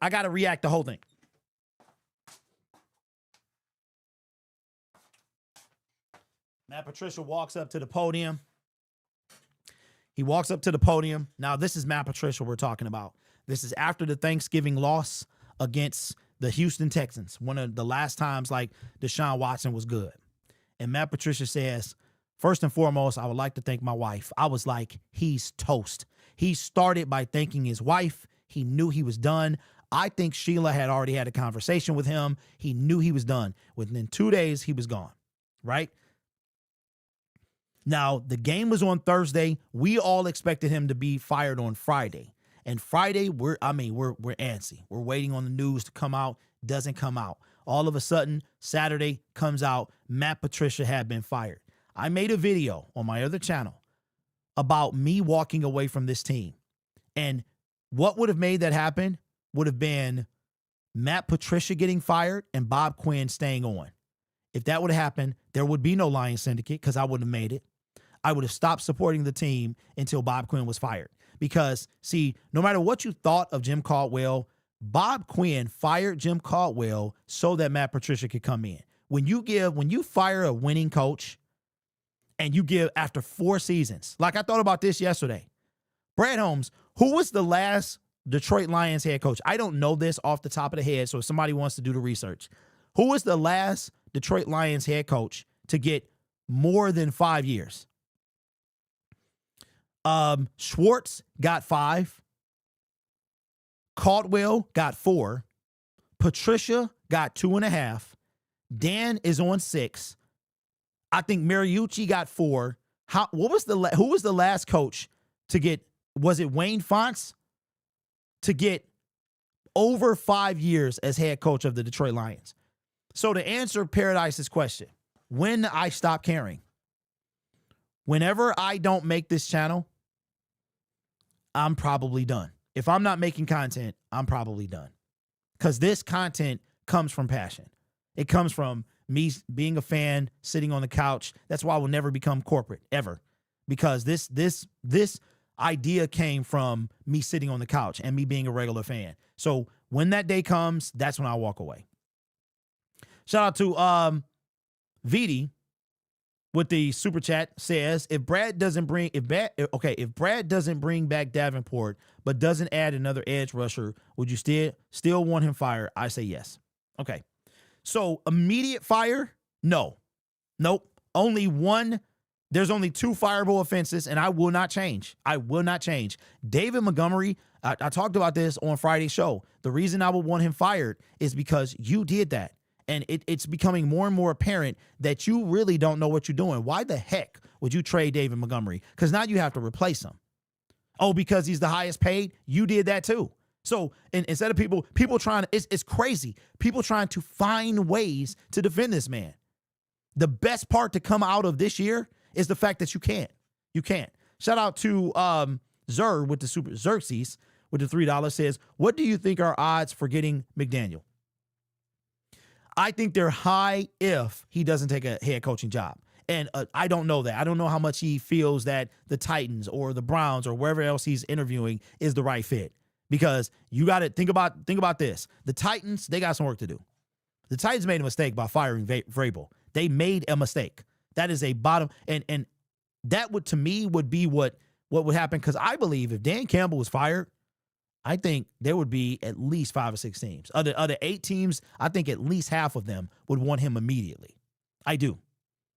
[SPEAKER 2] gotta react the whole thing. Matt Patricia walks up to the podium. He walks up to the podium. Now, this is Matt Patricia we're talking about. This is after the Thanksgiving loss against the Houston Texans, one of the last times like Deshaun Watson was good. And Matt Patricia says, first and foremost, I would like to thank my wife. I was like, he's toast. He started by thanking his wife. He knew he was done. I think Sheila had already had a conversation with him. He knew he was done. Within 2 days, he was gone, right? Now, the game was on Thursday. We all expected him to be fired on Friday. And Friday, we're antsy. We're waiting on the news to come out. Doesn't come out. All of a sudden, Saturday comes out. Matt Patricia had been fired. I made a video on my other channel about me walking away from this team. And what would have made that happen would have been Matt Patricia getting fired and Bob Quinn staying on. If that would have happened, there would be no Lions Syndicate because I wouldn't have made it. I would have stopped supporting the team until Bob Quinn was fired. Because, see, no matter what you thought of Jim Caldwell, Bob Quinn fired Jim Caldwell so that Matt Patricia could come in. When you fire a winning coach and you give after 4 seasons, like I thought about this yesterday, Brad Holmes, who was the last Detroit Lions head coach? I don't know this off the top of the head, so if somebody wants to do the research. Who was the last Detroit Lions head coach to get more than 5 years? Schwartz got 5. Caldwell got 4. Patricia got 2.5. Dan is on 6. I think Mariucci got 4. Who was the last coach to get? Was it Wayne Fonts to get over 5 years as head coach of the Detroit Lions? So to answer Paradise's question, when I stop caring, whenever I don't make this channel, I'm probably done. If I'm not making content, I'm probably done. Because this content comes from passion. It comes from me being a fan, sitting on the couch. That's why I will never become corporate, ever. Because this idea came from me sitting on the couch and me being a regular fan. So when that day comes, that's when I walk away. Shout out to Vidi with the super chat says, if Brad doesn't bring back Davenport but doesn't add another edge rusher, would you still want him fired? I say yes. Okay. So immediate fire? No. Nope. Only one. There's only 2 fireable offenses, and I will not change. I will not change. David Montgomery, I talked about this on Friday's show. The reason I would want him fired is because you did that. And it's becoming more and more apparent that you really don't know what you're doing. Why the heck would you trade David Montgomery? Because now you have to replace him. Oh, because he's the highest paid? You did that too. So instead of people trying to, it's crazy. People trying to find ways to defend this man. The best part to come out of this year is the fact that you can't. You can't. Shout out to Zer with the super Xerxes with the $3 says, what do you think are odds for getting McDaniel? I think they're high if he doesn't take a head coaching job. And I don't know that. I don't know how much he feels that the Titans or the Browns or wherever else he's interviewing is the right fit. Because you got to think about this. The Titans, they got some work to do. The Titans made a mistake by firing Vrabel. They made a mistake. That is a bottom. And that would, to me, would be what would happen. Because I believe if Dan Campbell was fired, I think there would be at least 5 or 6 teams. Other 8 teams, I think at least half of them would want him immediately. I do.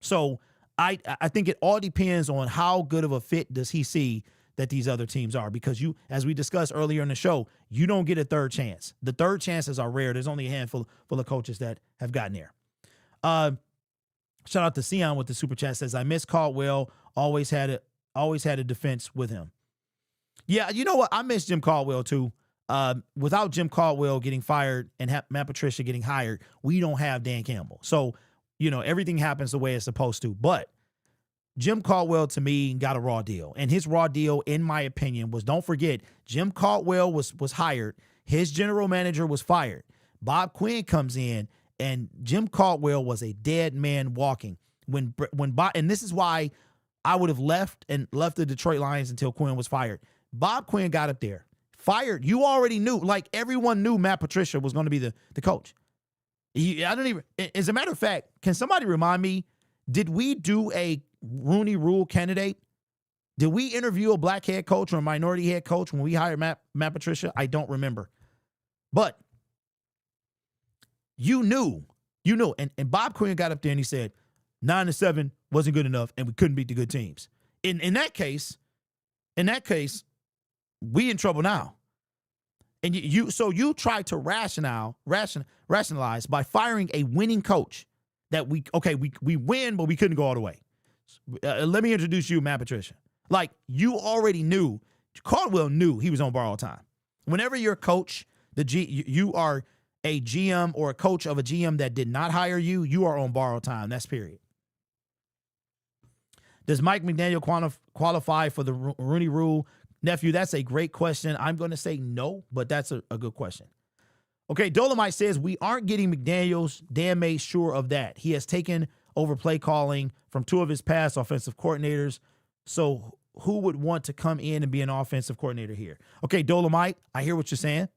[SPEAKER 2] So I think it all depends on how good of a fit does he see that these other teams are. Because you, as we discussed earlier in the show, you don't get a third chance. The third chances are rare. There's only a handful of coaches that have gotten there. Shout out to Sion with the super chat says, I miss Caldwell. Always had a defense with him. Yeah, you know what? I miss Jim Caldwell too. Without Jim Caldwell getting fired and Matt Patricia getting hired, we don't have Dan Campbell. So, everything happens the way it's supposed to. But Jim Caldwell, to me, got a raw deal. And his raw deal, in my opinion, was, don't forget, Jim Caldwell was hired. His general manager was fired. Bob Quinn comes in, and Jim Caldwell was a dead man walking. When Bob, and this is why I would have left the Detroit Lions until Quinn was fired. Bob Quinn got up there, fired. You already knew, like everyone knew Matt Patricia was going to be the coach. As a matter of fact, can somebody remind me, did we do a Rooney Rule candidate? Did we interview a black head coach or a minority head coach when we hired Matt Patricia? I don't remember. But you knew. And Bob Quinn got up there and he said, 9-7 wasn't good enough and we couldn't beat the good teams. In that case, we in trouble now. And you tried to rationalize by firing a winning coach that we win, but we couldn't go all the way. Let me introduce you, Matt Patricia. Like, you already knew, Caldwell knew he was on borrowed time. Whenever you're a coach, you are a GM or a coach of a GM that did not hire you, you are on borrowed time. That's period. Does Mike McDaniel qualify for the Rooney Rule? Nephew, that's a great question. I'm going to say no, but that's a good question. Okay, Dolomite says, we aren't getting McDaniels. Dan made sure of that. He has taken over play calling from two of his past offensive coordinators. So who would want to come in and be an offensive coordinator here? Okay, Dolomite, I hear what you're saying.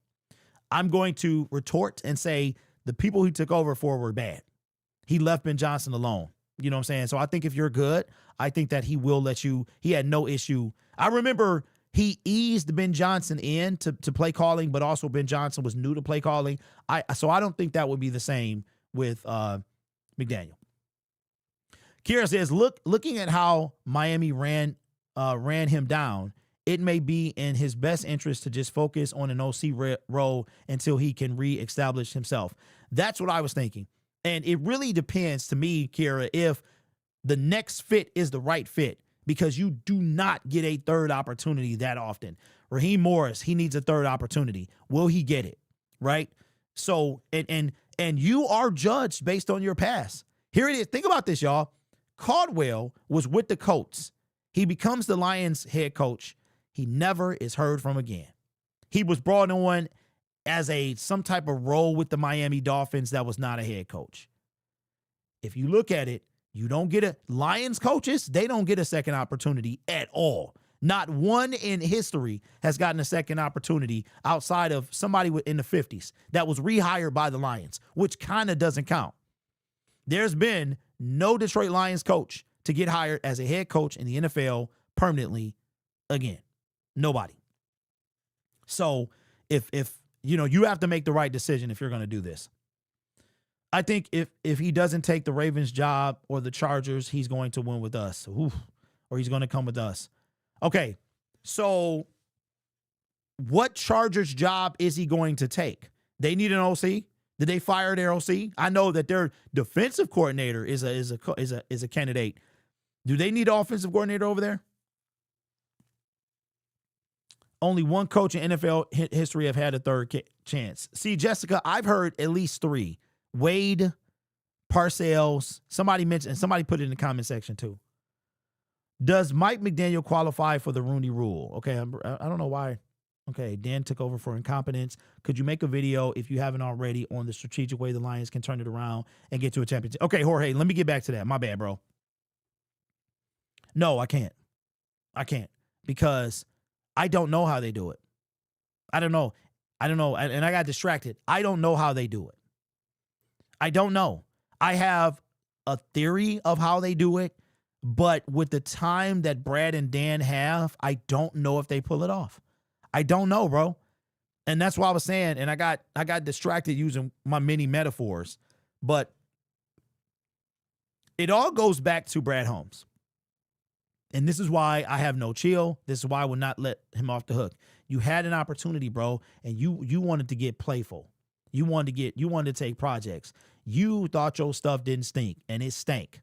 [SPEAKER 2] I'm going to retort and say the people he took over for were bad. He left Ben Johnson alone. You know what I'm saying? So I think if you're good, I think that he will let you. He had no issue. I remember he eased Ben Johnson in to play calling, but also Ben Johnson was new to play calling. So I don't think that would be the same with McDaniel. Kira says, looking at how Miami ran him down, it may be in his best interest to just focus on an OC role until he can reestablish himself. That's what I was thinking. And it really depends to me, Kira, if the next fit is the right fit, because you do not get a third opportunity that often. Raheem Morris, he needs a third opportunity. Will he get it? Right? So, and you are judged based on your past. Here it is. Think about this, y'all. Caldwell was with the Colts. He becomes the Lions head coach. He never is heard from again. He was brought on as some type of role with the Miami Dolphins that was not a head coach. If you look at it, you don't get Lions coaches, they don't get a second opportunity at all. Not one in history has gotten a second opportunity outside of somebody in the 50s that was rehired by the Lions, which kind of doesn't count. There's been no Detroit Lions coach to get hired as a head coach in the NFL permanently again. Nobody. So if you have to make the right decision if you're going to do this. I think if he doesn't take the Ravens job or the Chargers, he's going to win with us. Oof. Or he's going to come with us. Okay, so what Chargers job is he going to take? They need an OC. Did they fire their OC? I know that their defensive coordinator is a candidate. Do they need an offensive coordinator over there? Only one coach in NFL history have had a third chance. See, Jessica, I've heard at least three. Wade, Parcells, somebody mentioned, and somebody put it in the comment section too. Does Mike McDaniel qualify for the Rooney Rule? Okay, I don't know why. Okay, Dan took over for incompetence. Could you make a video, if you haven't already, on the strategic way the Lions can turn it around and get to a championship? Okay, Jorge, let me get back to that. My bad, bro. No, I can't. Because I don't know how they do it. I don't know. And I got distracted. I don't know how they do it. I don't know. I have a theory of how they do it, but with the time that Brad and Dan have, I don't know if they pull it off. I don't know, bro. And that's why I was saying, and I got distracted using my mini metaphors, but it all goes back to Brad Holmes. And this is why I have no chill. This is why I will not let him off the hook. You had an opportunity, bro, and you wanted to get playful. You wanted to take projects. You thought your stuff didn't stink, and it stank.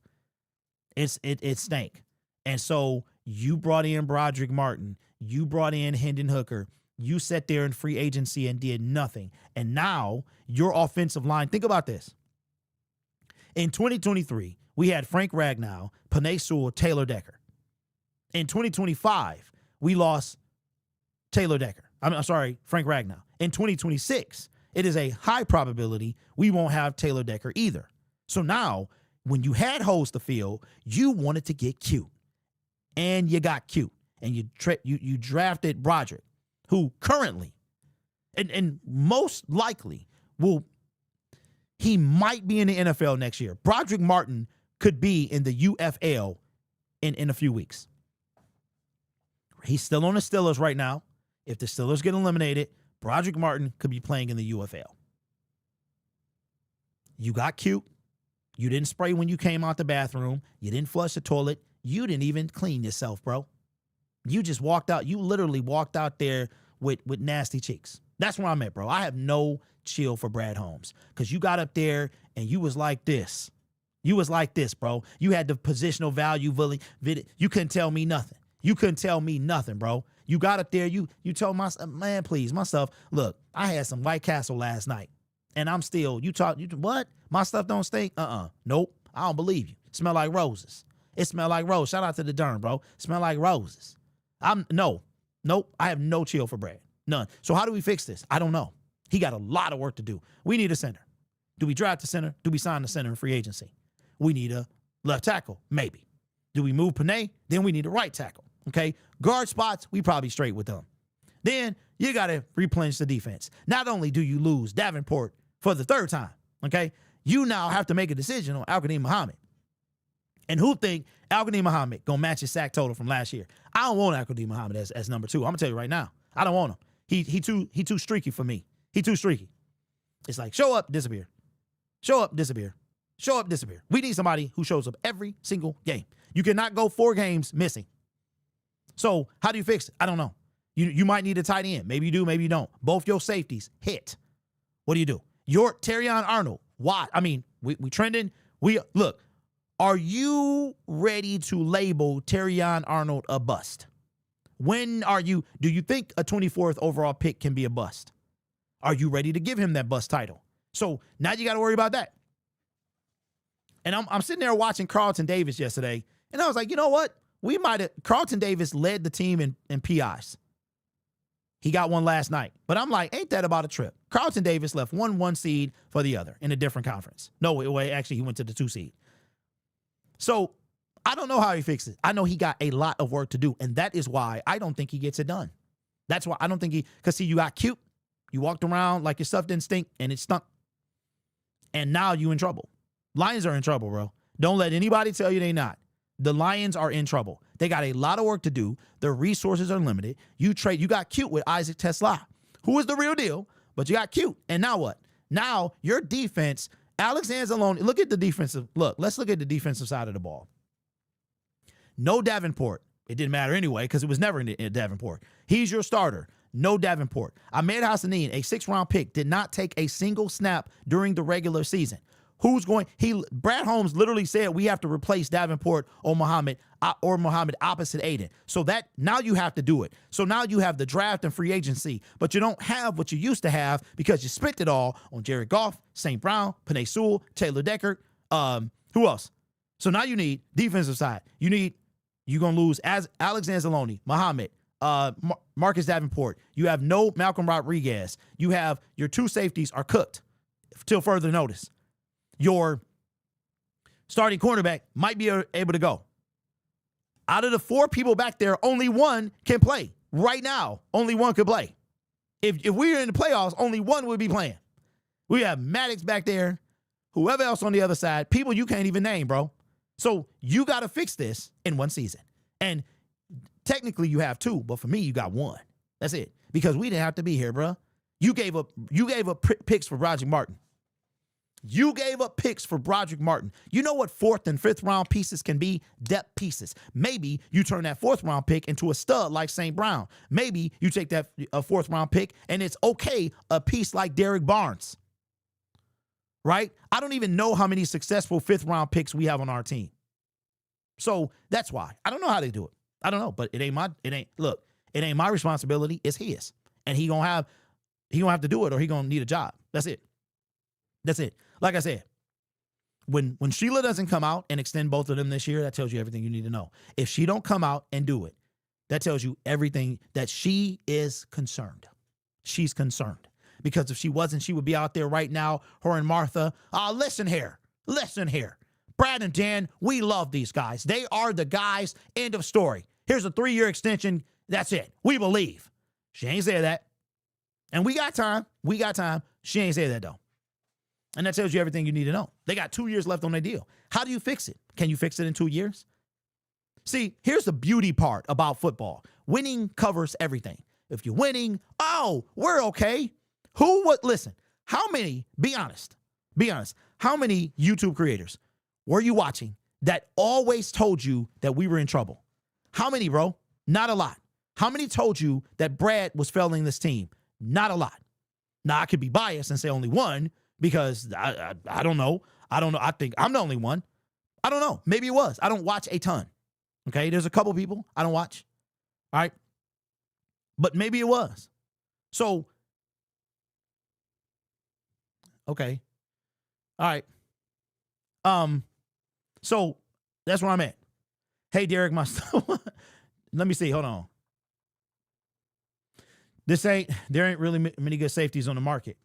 [SPEAKER 2] It stank. And so you brought in Broderick Martin. You brought in Hendon Hooker. You sat there in free agency and did nothing. And now your offensive line, think about this. In 2023, we had Frank Ragnow, Penei Sewell, Taylor Decker. In 2025, we lost Taylor Decker. I'm sorry, Frank Ragnow. In 2026, it is a high probability we won't have Taylor Decker either. So now, when you had holes to fill, you wanted to get cute. And you got cute. And you drafted Broderick, who currently, and most likely, he might be in the NFL next year. Broderick Martin could be in the UFL in a few weeks. He's still on the Steelers right now. If the Steelers get eliminated, Broderick Martin could be playing in the UFL. You got cute. You didn't spray when you came out the bathroom. You didn't flush the toilet. You didn't even clean yourself, bro. You just walked out. You literally walked out there with nasty cheeks. That's where I'm at, bro. I have no chill for Brad Holmes because you got up there and you was like this. You was like this, bro. You had the positional value, you couldn't tell me nothing. You couldn't tell me nothing, bro. You got up there, you told my man, please, my stuff. Look, I had some White Castle last night, and I'm still, what? My stuff don't stink? Nope, I don't believe you. Smell like roses. It smell like roses. Shout out to the Dern, bro. Smell like roses. Nope, I have no chill for Brad. None. So how do we fix this? I don't know. He got a lot of work to do. We need a center. Do we draft the center? Do we sign the center in free agency? We need a left tackle, maybe. Do we move Panay? Then we need a right tackle, okay? Guard spots, we probably straight with them. Then you got to replenish the defense. Not only do you lose Davenport for the third time, okay? You now have to make a decision on Al-Qadim Muhammad. And who think Al-Qadim Muhammad going to match his sack total from last year? I don't want Al-Qadim Muhammad as number 2. I'm going to tell you right now. I don't want him. He too streaky for me. He too streaky. It's like show up, disappear. Show up, disappear. Show up, disappear. We need somebody who shows up every single game. You cannot go 4 games missing. So how do you fix it? I don't know. You might need a tight end. Maybe you do, maybe you don't. Both your safeties hit. What do you do? Your Terrion Arnold. Why? I mean, we trending. Look, are you ready to label Terrion Arnold a bust? Do you think a 24th overall pick can be a bust? Are you ready to give him that bust title? So now you got to worry about that. And I'm sitting there watching Carlton Davis yesterday, and I was like, you know what? Carlton Davis led the team in PIs. He got one last night. But I'm like, ain't that about a trip? Carlton Davis left one seed for the other in a different conference. No way, actually, he went to the 2 seed. So I don't know how he fixed it. I know he got a lot of work to do, and that is why I don't think he gets it done. That's why I don't think because see, you got cute. You walked around like your stuff didn't stink, and it stunk. And now you in trouble. Lions are in trouble, bro. Don't let anybody tell you they not. The Lions are in trouble. They got a lot of work to do. Their resources are limited. You got cute with Isaac Tesla, who is the real deal, but you got cute. And now what? Now your defense, Alex Anzalone, let's look at the defensive side of the ball. No Davenport. It didn't matter anyway because it was never in Davenport. He's your starter. No Davenport. Ahmed Hassanin, a 6th-round pick, did not take a single snap during the regular season. Brad Holmes literally said we have to replace Davenport or Muhammad opposite Aiden. So that now you have to do it. So now you have the draft and free agency, but you don't have what you used to have because you spent it all on Jared Goff, St. Brown, Penei Sewell, Taylor Deckard. Who else? So now you need defensive side. You're going to lose as Alex Anzalone, Muhammad, Marcus Davenport. You have no Malcolm Rodriguez. You have your 2 safeties are cooked till further notice. Your starting cornerback might be able to go. Out of the 4 people back there, only 1 can play. Right now, only 1 could play. If we were in the playoffs, only 1 would be playing. We have Maddox back there, whoever else on the other side, people you can't even name, bro. So you got to fix this in 1 season. And technically you have 2, but for me, you got 1. That's it. Because we didn't have to be here, bro. You gave up picks for Broderick Martin. You gave up picks for Broderick Martin. You know what 4th and 5th round pieces can be? Depth pieces. Maybe you turn that 4th round pick into a stud like St. Brown. Maybe you take that 4th round pick and it's okay, a piece like Derek Barnes. Right? I don't even know how many successful 5th round picks we have on our team. So that's why. I don't know how they do it. I don't know, but it ain't my responsibility. It's his. And he gonna have to do it or he gonna need a job. That's it. That's it. Like I said, when Sheila doesn't come out and extend both of them this year, that tells you everything you need to know. If she don't come out and do it, that tells you everything that she is concerned. She's concerned. Because if she wasn't, she would be out there right now, her and Martha. Listen here. Brad and Dan, we love these guys. They are the guys. End of story. Here's a 3-year extension. That's it. We believe. She ain't say that. And we got time. She ain't say that, though. And that tells you everything you need to know. They got 2 years left on their deal. How do you fix it? Can you fix it in 2 years? See, here's the beauty part about football. Winning covers everything. If you're winning, we're okay. Listen, be honest, how many YouTube creators were you watching that always told you that we were in trouble? How many, bro? Not a lot. How many told you that Brad was failing this team? Not a lot. Now, I could be biased and say only 1, because I don't know. I think I'm the only one. I don't know. Maybe it was. I don't watch a ton. Okay, there's a couple people I don't watch. All right, but maybe it was. So, okay, all right. So that's where I'm at. Hey, Derek, my let me see. Hold on. There ain't really many good safeties on the market.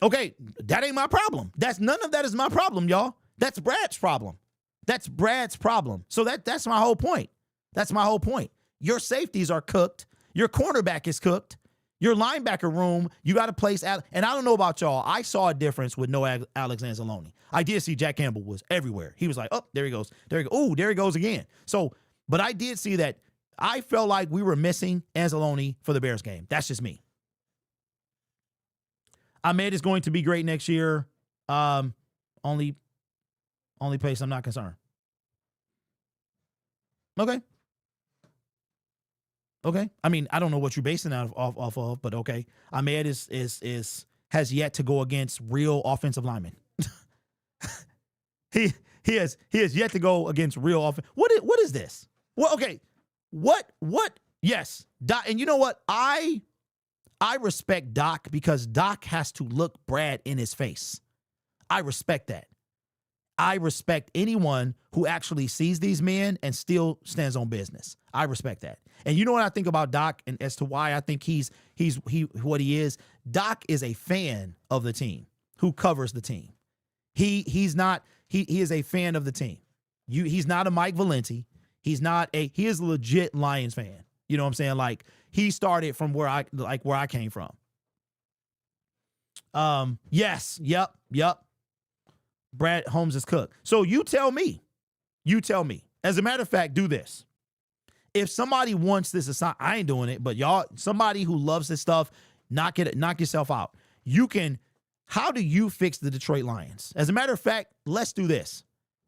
[SPEAKER 2] Okay, that ain't my problem. None of that is my problem, y'all. That's Brad's problem. That's Brad's problem. So that's my whole point. That's my whole point. Your safeties are cooked. Your cornerback is cooked. Your linebacker room, you got to place. And I don't know about y'all. I saw a difference with no Alex Anzalone. I did see Jack Campbell was everywhere. He was like, oh, there he goes. There he goes. Oh, there he goes again. So, but I did see that. I felt like we were missing Anzalone for the Bears game. That's just me. Ahmed is going to be great next year. Only place I'm not concerned. Okay. Okay. I mean, I don't know what you're basing that off of, but okay. Ahmed has yet to go against real offensive linemen. he has yet to go against real offense. What is this? Well, okay. What? Yes. Doc, and you know what? I respect Doc because Doc has to look Brad in his face. I respect that. I respect anyone who actually sees these men and still stands on business. I respect that. And you know what I think about Doc and as to why I think he's what he is? Doc is a fan of the team who covers the team. He is a fan of the team. He's not a Mike Valenti. He is a legit Lions fan. You know what I'm saying? Like he started from where I came from. Yes. Yep. Brad Holmes is cooked. So you tell me. As a matter of fact, do this. If somebody wants this assignment, I ain't doing it, but y'all, somebody who loves this stuff, knock yourself out. How do you fix the Detroit Lions? As a matter of fact, let's do this.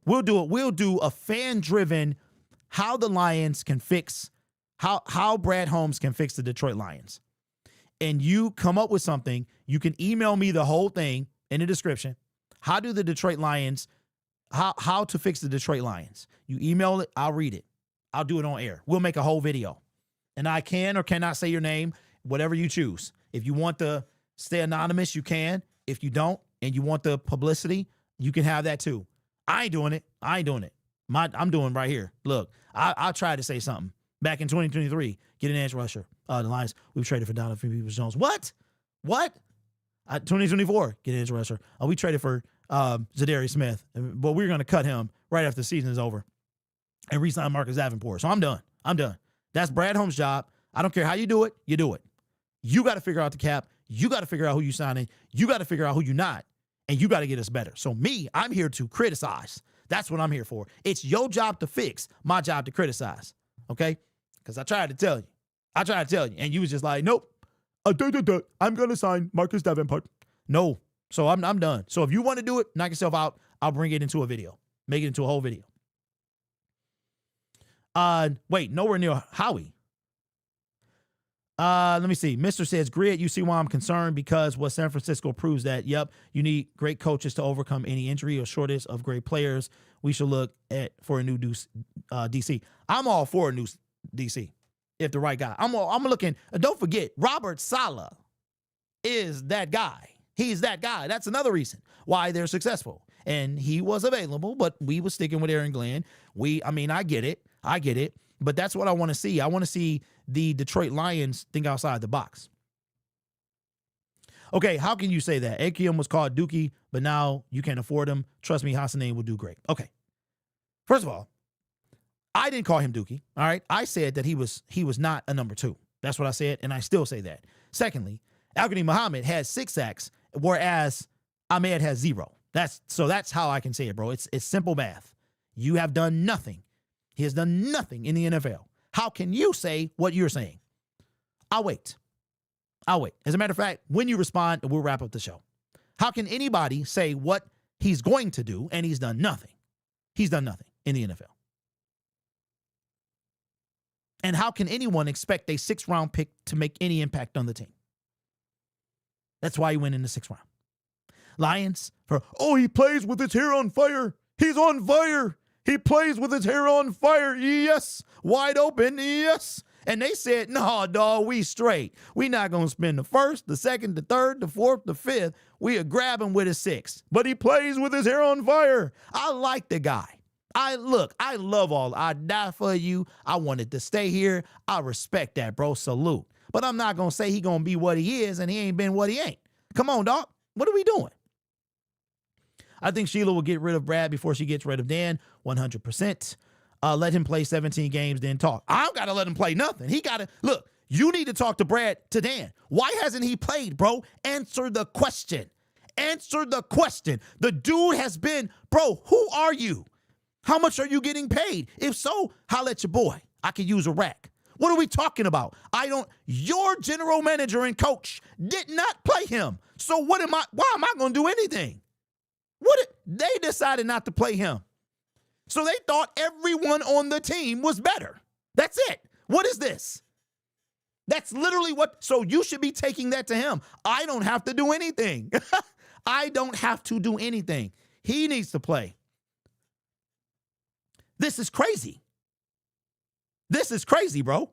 [SPEAKER 2] We'll do a fan-driven how the Lions can fix, how Brad Holmes can fix the Detroit Lions. And you come up with something, you can email me the whole thing in the description. How do the Detroit Lions, how to fix the Detroit Lions? You email it, I'll read it. I'll do it on air. We'll make a whole video. And I can or cannot say your name, whatever you choose. If you want to stay anonymous, you can. If you don't, and you want the publicity, you can have that too. I ain't doing it. I'm doing right here. Look, I tried to say something. Back in 2023, get an edge rusher. The Lions, we've traded for Donovan Peoples-Jones. What? 2024, get an edge rusher. We traded for Zadarius Smith, but we're going to cut him right after the season is over and re-sign Marcus Davenport. So I'm done. That's Brad Holmes' job. I don't care how you do it. You do it. You got to figure out the cap. You got to figure out who you signing. You got to figure out who you're not. And you got to get us better. So I'm here to criticize. That's what I'm here for. It's your job to fix, my job to criticize. Okay? Because I tried to tell you. And you was just like, nope. I'm going to sign Marcus Davenport. No. So I'm done. So if you want to do it, knock yourself out. I'll bring it into a video. Make it into a whole video. Wait, nowhere near Howie. Let me see. Mr. says, Grid, you see why I'm concerned because what San Francisco proves that, yep, you need great coaches to overcome any injury or shortage of great players. We should look for a new DC. I'm all for a new DC if the right guy. I'm looking. Don't forget, Robert Saleh is that guy. He's that guy. That's another reason why they're successful. And he was available, but we were sticking with Aaron Glenn. I get it. But that's what I want to see. I want to see the Detroit Lions think outside the box. Okay, how can you say that? Akiem was called Dookie, but now you can't afford him. Trust me, Hassanin will do great. Okay. First of all, I didn't call him Dookie, all right? I said that he was not a number 2. That's what I said, and I still say that. Secondly, Al-Ghani Muhammad had 6 sacks, whereas Ahmed has 0. That's how I can say it, bro. It's simple math. You have done nothing. He has done nothing in the NFL. How can you say what you're saying? I'll wait. As a matter of fact, when you respond, we'll wrap up the show. How can anybody say what he's going to do and he's done nothing? He's done nothing in the NFL. And how can anyone expect a 6th-round pick to make any impact on the team? That's why he went in the 6th round. Lions, he plays with his hair on fire. He's on fire. He plays with his hair on fire. Yes. Wide open. Yes. And they said, no, dog, we straight. We not going to spend the first, the second, the third, the fourth, the fifth. We are grabbing with a sixth. But he plays with his hair on fire. I like the guy. I love all. I die for you. I wanted to stay here. I respect that, bro. Salute. But I'm not going to say he going to be what he is and he ain't been what he ain't. Come on, dog. What are we doing? I think Sheila will get rid of Brad before she gets rid of Dan, 100%. Let him play 17 games, then talk. I don't got to let him play nothing. He got to, look, you need to talk to Dan. Why hasn't he played, bro? Answer the question. Answer the question. The dude has been, bro, who are you? How much are you getting paid? If so, holla at your boy. I could use a rack. What are we talking about? Your general manager and coach did not play him. So why am I going to do anything? They decided not to play him. So they thought everyone on the team was better. That's it. What is this? That's literally so you should be taking that to him. I don't have to do anything. I don't have to do anything. He needs to play. This is crazy. This is crazy, bro.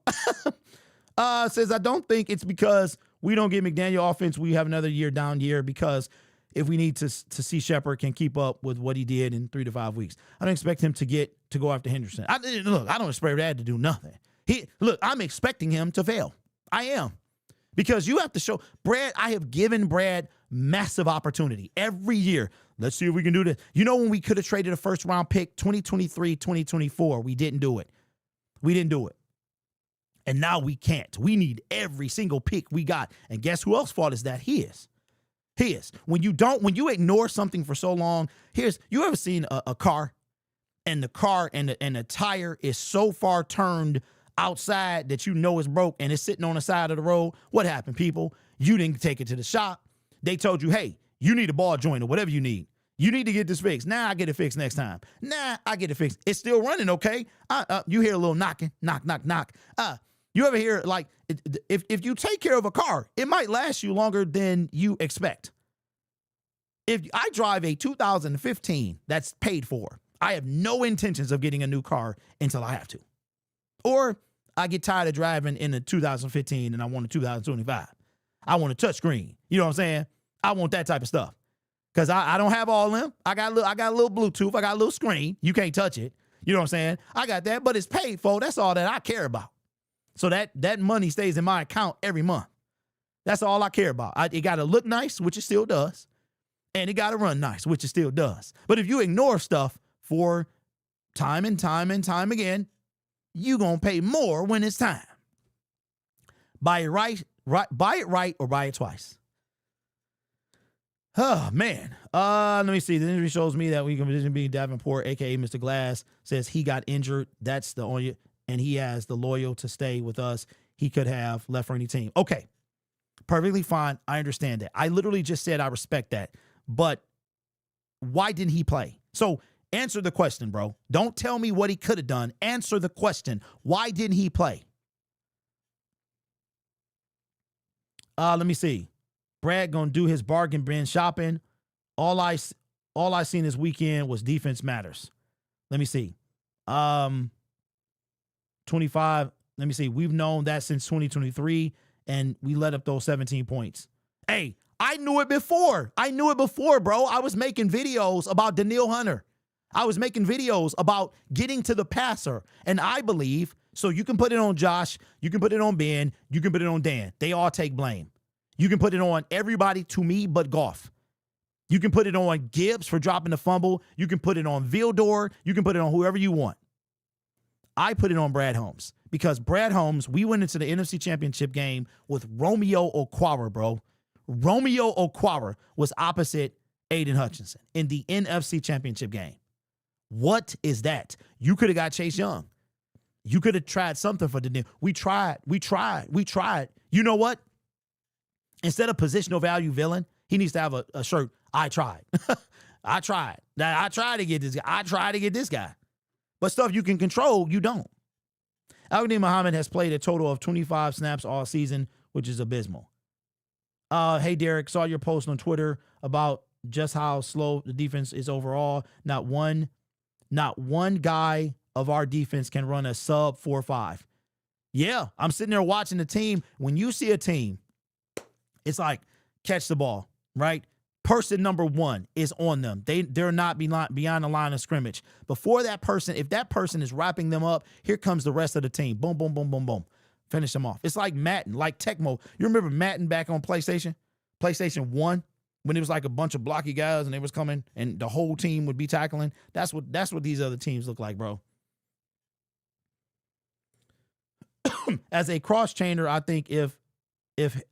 [SPEAKER 2] Says, I don't think it's because we don't get McDaniel offense. We have another down year because if we need to see Shepard can keep up with what he did in 3 to 5 weeks. I don't expect him to go after Henderson. I don't expect Brad to do nothing. I'm expecting him to fail. I am. Because you have to show Brad, I have given Brad massive opportunity every year. Let's see if we can do this. You know, when we could have traded a first round pick 2023, 2024, we didn't do it. We didn't do it. And now we can't. We need every single pick we got. And guess who else's fault is that? His. When you ignore something for so long, you ever seen a car and the car and the tire is so far turned outside that you know it's broke and it's sitting on the side of the road? What happened, people? You didn't take it to the shop. They told you, hey, you need a ball joint or whatever you need. You need to get this fixed. Nah, I get it fixed next time. Nah, I get it fixed. It's still running, okay? You hear a little knocking, knock, knock, knock. You ever hear, like, if you take care of a car, it might last you longer than you expect. If I drive a 2015 that's paid for, I have no intentions of getting a new car until I have to. Or I get tired of driving in a 2015 and I want a 2025. I want a touchscreen. You know what I'm saying? I want that type of stuff. Because I don't have all of them. I got a little Bluetooth. I got a little screen. You can't touch it. You know what I'm saying? I got that, but it's paid for. That's all that I care about. So that money stays in my account every month. That's all I care about. It got to look nice, which it still does. And it got to run nice, which it still does. But if you ignore stuff for time and time and time again, you're going to pay more when it's time. Buy it right, buy it right, or buy it twice. Oh, man. Let me see. The injury shows me that we can position being Davenport, a.k.a. Mr. Glass, says he got injured. That's the only, and he has the loyal to stay with us. He could have left for any team. Okay. Perfectly fine. I understand that. I literally just said I respect that. But why didn't he play? So answer the question, bro. Don't tell me what he could have done. Answer the question. Why didn't he play? Let me see. Brad gonna do his bargain bin shopping. All I seen this weekend was defense matters. Let me see. 25. Let me see. We've known that since 2023, and we let up those 17 points. Hey, I knew it before. Bro. I was making videos about Daniil Hunter. I was making videos about getting to the passer, and I believe, so you can put it on Josh, you can put it on Ben, you can put it on Dan. They all take blame. You can put it on everybody to me but Goff. You can put it on Gibbs for dropping the fumble. You can put it on Vildor. You can put it on whoever you want. I put it on Brad Holmes because Brad Holmes, we went into the NFC Championship game with Romeo Okwara, bro. Romeo Okwara was opposite Aiden Hutchinson in the NFC Championship game. What is that? You could have got Chase Young. You could have tried something for Daniil. We tried. You know what? Instead of positional value villain, he needs to have a shirt. I tried. I tried. I tried to get this guy. I tried to get this guy. But stuff you can control, you don't. Al-Qadim Muhammad has played a total of 25 snaps all season, which is abysmal. Hey, Derek, saw your post on Twitter about just how slow the defense is overall. Not one guy of our defense can run a sub 4.5. Yeah, I'm sitting there watching the team. When you see a team, it's like catch the ball, right? Person number one is on them. They're not beyond the line of scrimmage. Before that person, if that person is wrapping them up, here comes the rest of the team. Boom, boom, boom, boom, boom. Finish them off. It's like Madden, like Tecmo. You remember Madden back on PlayStation 1, when it was like a bunch of blocky guys and they was coming and the whole team would be tackling? That's what these other teams look like, bro. As a cross chainer, I think if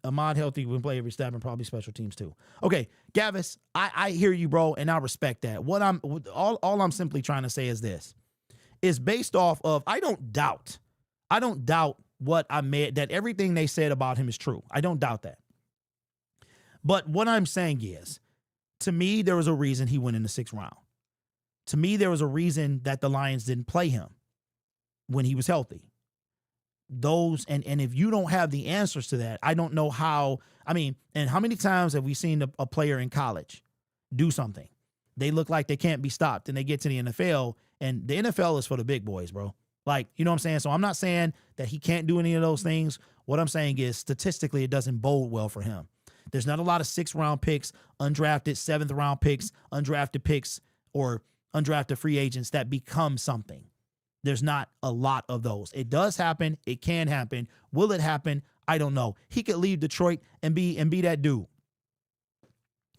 [SPEAKER 2] Ahmad healthy, we can play every snap and probably special teams too. Okay, Gavis, I hear you, bro, and I respect that. All I'm simply trying to say is this: is based off of I don't doubt what I made, that everything they said about him is true. I don't doubt that. But what I'm saying is, to me, there was a reason he went in the 6th round. To me, there was a reason that the Lions didn't play him when he was healthy. And if you don't have the answers to that, I don't know how. I mean, and how many times have we seen a player in college do something? They look like they can't be stopped, and they get to the NFL, and the NFL is for the big boys, bro. Like, you know what I'm saying? So I'm not saying that he can't do any of those things. What I'm saying is, statistically, it doesn't bode well for him. There's not a lot of 6th round picks, undrafted 7th round picks, undrafted picks, or undrafted free agents that become something. There's not a lot of those. It does happen. It can happen. Will it happen? I don't know. He could leave Detroit and be that dude.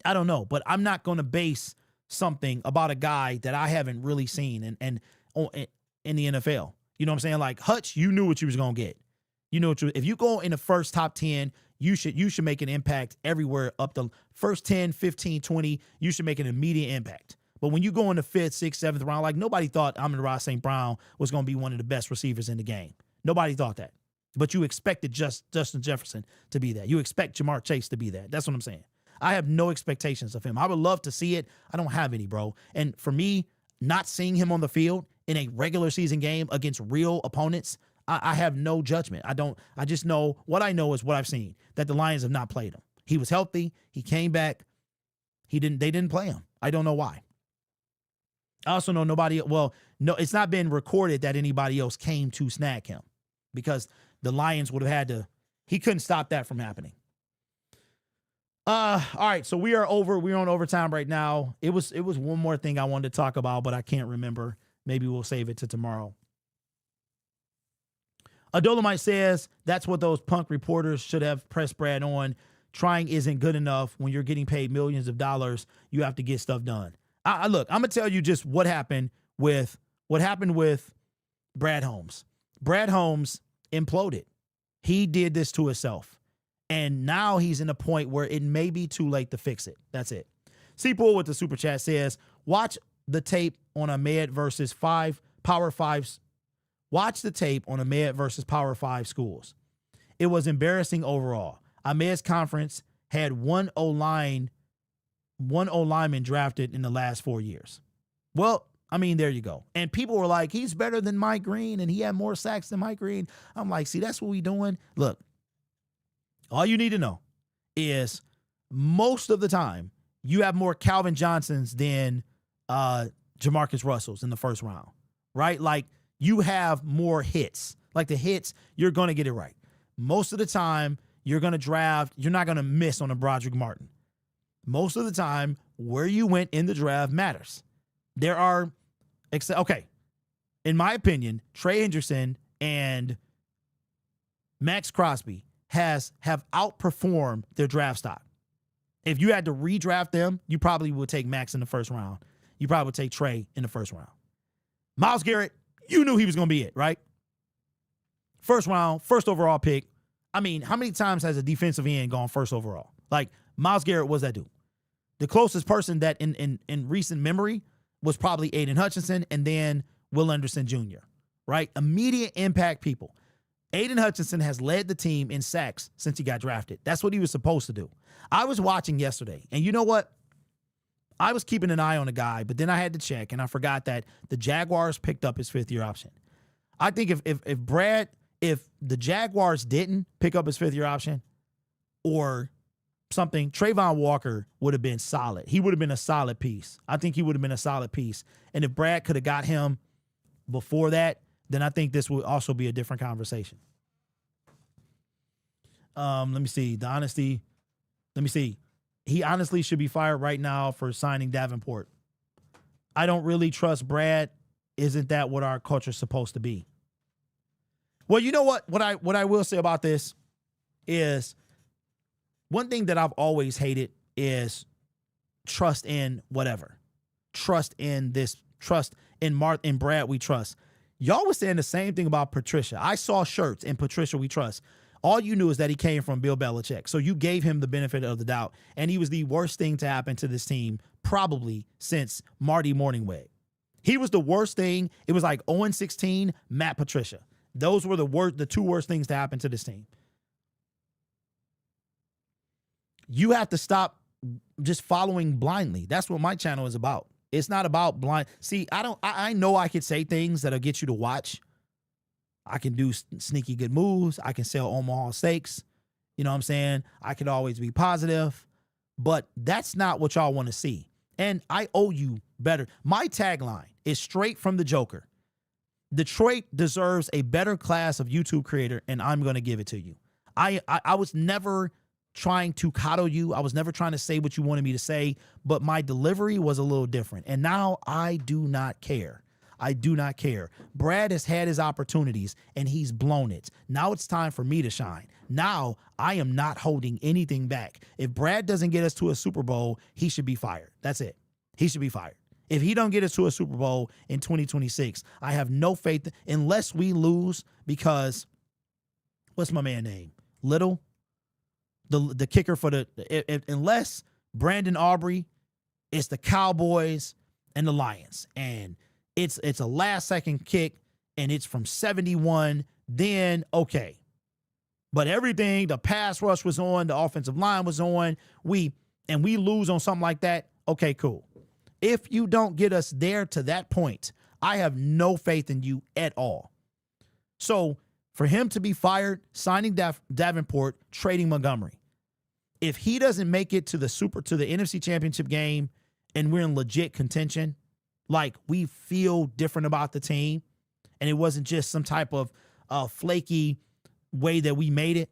[SPEAKER 2] I don't know, but I'm not going to base something about a guy that I haven't really seen and in the NFL. You know what I'm saying? Like Hutch, you knew what you was going to get. You know if you go in the first top 10, you should make an impact everywhere up the first 10, 15, 20. You should make an immediate impact. But when you go in the 5th, 6th, 7th round, like nobody thought Amon-Ra St. Brown was going to be one of the best receivers in the game. Nobody thought that. But you expected Justin Jefferson to be that. You expect Jamar Chase to be that. That's what I'm saying. I have no expectations of him. I would love to see it. I don't have any, bro. And for me, not seeing him on the field in a regular season game against real opponents, I have no judgment. I just know what I know is what I've seen, that the Lions have not played him. He was healthy. He came back. They didn't play him. I don't know why. I also know it's not been recorded that anybody else came to snag him, because the Lions would have had to, he couldn't stop that from happening. All right, so we're on overtime right now. It was one more thing I wanted to talk about, but I can't remember. Maybe we'll save it to tomorrow. Dolomite says that's what those punk reporters should have pressed Brad on. Trying isn't good enough. When you're getting paid millions of dollars, you have to get stuff done. Look, I'm gonna tell you just what happened with Brad Holmes. Brad Holmes imploded. He did this to himself, and now he's in a point where it may be too late to fix it. That's it. Seapool with the super chat says, watch the tape on Ahmed versus Power 5. Watch the tape on Ahmed versus Power 5 schools. It was embarrassing overall. Ahmed's conference had one O-lineman drafted in the last 4 years. Well, I mean, there you go. And people were like, he's better than Mike Green, and he had more sacks than Mike Green. I'm like, see, that's what we doing. Look, all you need to know is most of the time you have more Calvin Johnsons than Jamarcus Russells in the first round, right? Like, you have more hits. Like the hits, you're going to get it right. Most of the time, you're going to draft, you're not going to miss on a Broderick Martin. Most of the time, where you went in the draft matters. There are, okay, in my opinion, Trey Hendrickson and Max Crosby have outperformed their draft stock. If you had to redraft them, you probably would take Max in the first round. You probably would take Trey in the first round. Myles Garrett, you knew he was going to be it, right? First round, first overall pick. I mean, how many times has a defensive end gone first overall? Like, Myles Garrett was that dude. The closest person that in recent memory was probably Aiden Hutchinson and then Will Anderson Jr., right? Immediate impact people. Aiden Hutchinson has led the team in sacks since he got drafted. That's what he was supposed to do. I was watching yesterday, and you know what? I was keeping an eye on the guy, but then I had to check, and I forgot that the Jaguars picked up his 5th-year option. I think if the Jaguars didn't pick up his 5th-year option, or something, Trayvon Walker would have been solid. He would have been a solid piece. I think he would have been a solid piece. And if Brad could have got him before that, then I think this would also be a different conversation. Let me see. The honesty. Let me see. He honestly should be fired right now for signing Davenport. I don't really trust Brad. Isn't that what our culture is supposed to be? Well, you know what? What I will say about this is one thing that I've always hated is trust in whatever. Trust in this. Trust in Brad we trust. Y'all was saying the same thing about Patricia. I saw shirts in Patricia we trust. All you knew is that he came from Bill Belichick. So you gave him the benefit of the doubt. And he was the worst thing to happen to this team probably since Marty Morningweg. He was the worst thing. It was like 0-16, Matt Patricia. Those were the two worst things to happen to this team. You have to stop just following blindly. That's what my channel is about. It's not about blind. See, I know I could say things that'll get you to watch. I can do sneaky good moves. I can sell Omaha steaks. You know what I'm saying? I could always be positive, but that's not what y'all want to see. And I owe you better. My tagline is straight from the Joker. Detroit deserves a better class of YouTube creator, and I'm going to give it to you. I was never trying to coddle you. I was never trying to say what you wanted me to say, but my delivery was a little different. And now I do not care. I do not care. Brad has had his opportunities and he's blown it. Now it's time for me to shine. Now I am not holding anything back. If Brad doesn't get us to a Super Bowl, he should be fired. That's it. He should be fired. If he don't get us to a Super Bowl in 2026, I have no faith unless we lose because what's my man name? Little? The kicker for unless Brandon Aubrey, it's the Cowboys and the Lions. And it's a last second kick and it's from 71, then okay. But everything, the pass rush was on, the offensive line was on, we lose on something like that, okay, cool. If you don't get us there to that point, I have no faith in you at all. So for him to be fired, signing Davenport, trading Montgomery, if he doesn't make it to the NFC Championship game and we're in legit contention, like we feel different about the team, and it wasn't just some type of flaky way that we made it,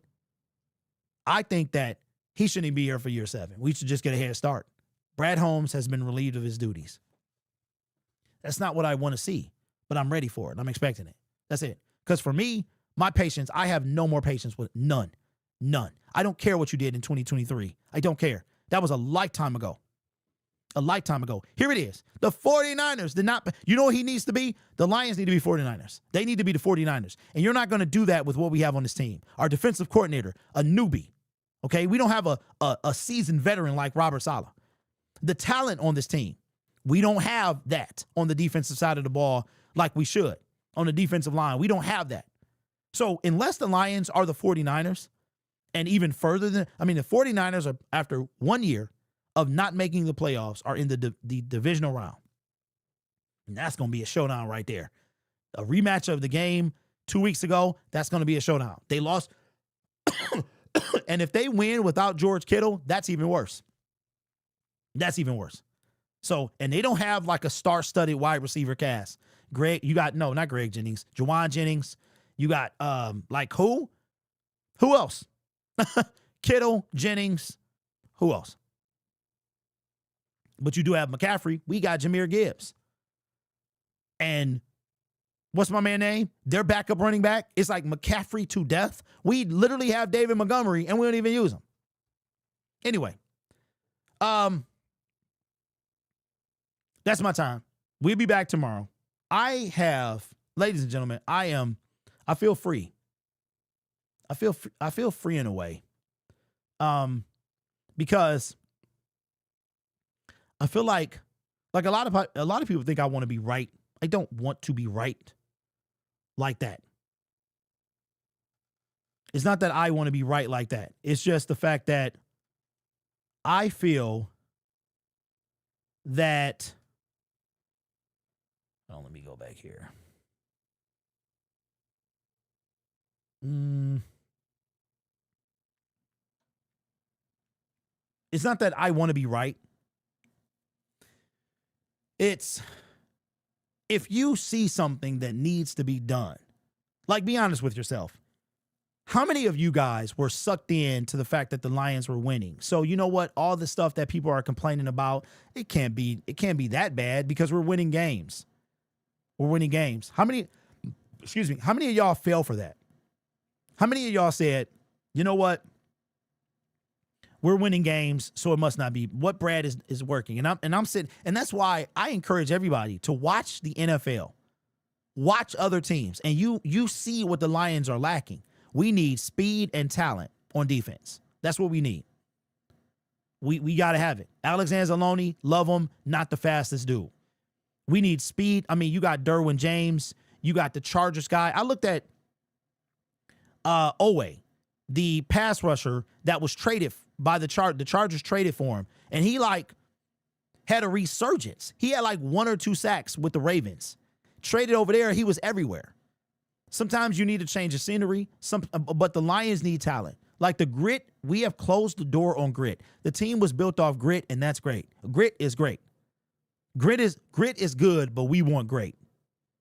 [SPEAKER 2] I think that he shouldn't be here for year 7. We should just get a head start. Brad Holmes has been relieved of his duties. That's not what I want to see, but I'm ready for it. I'm expecting it. That's it. Because for me, my patience, I have no more patience with none. None. I don't care what you did in 2023. I don't care. That was a lifetime ago. A lifetime ago. Here it is. The 49ers did not, you know what he needs to be? The Lions need to be 49ers. They need to be the 49ers. And you're not going to do that with what we have on this team. Our defensive coordinator, a newbie. Okay? We don't have a seasoned veteran like Robert Saleh. The talent on this team, we don't have that on the defensive side of the ball like we should. On the defensive line, we don't have that. So unless the Lions are the 49ers, and even further than, the 49ers are, after 1 year of not making the playoffs, are in the divisional round. And that's going to be a showdown right there. A rematch of the game 2 weeks ago, that's going to be a showdown. They lost. And if they win without George Kittle, that's even worse. That's even worse. So, and they don't have like a star-studded wide receiver cast. Not Greg Jennings, Juwan Jennings. You got like who? Who else? Kittle, Jennings. Who else? But you do have McCaffrey. We got Jahmyr Gibbs. And what's my man name? Their backup running back. It's like McCaffrey to death. We literally have David Montgomery and we don't even use him. Anyway. That's my time. We'll be back tomorrow. Ladies and gentlemen, I feel free. I feel free in a way. Because I feel like a lot of people think I want to be right. I don't want to be right like that. It's not that I want to be right like that. It's just the fact that I feel that, let me go back here. It's not that I want to be right. It's if you see something that needs to be done, like be honest with yourself. How many of you guys were sucked in to the fact that the Lions were winning? So you know what? All the stuff that people are complaining about, it can't be that bad because we're winning games. We're winning games. How many of y'all fell for that? How many of y'all said, you know what? We're winning games, so it must not be what Brad is working. And I'm sitting, and that's why I encourage everybody to watch the NFL. Watch other teams, and you see what the Lions are lacking. We need speed and talent on defense. That's what we need. We got to have it. Alexander Zaloni, love him, not the fastest dude. We need speed. I mean, you got Derwin James. You got the Chargers guy. I looked at Owe, the pass rusher that was traded by the Chargers traded for him, and he had a resurgence. He had 1 or 2 sacks with the Ravens. Traded over there, he was everywhere. Sometimes you need to change the scenery, but the Lions need talent. Like the grit, we have closed the door on grit. The team was built off grit, and that's great. Grit is great. Grit is good, but we want great.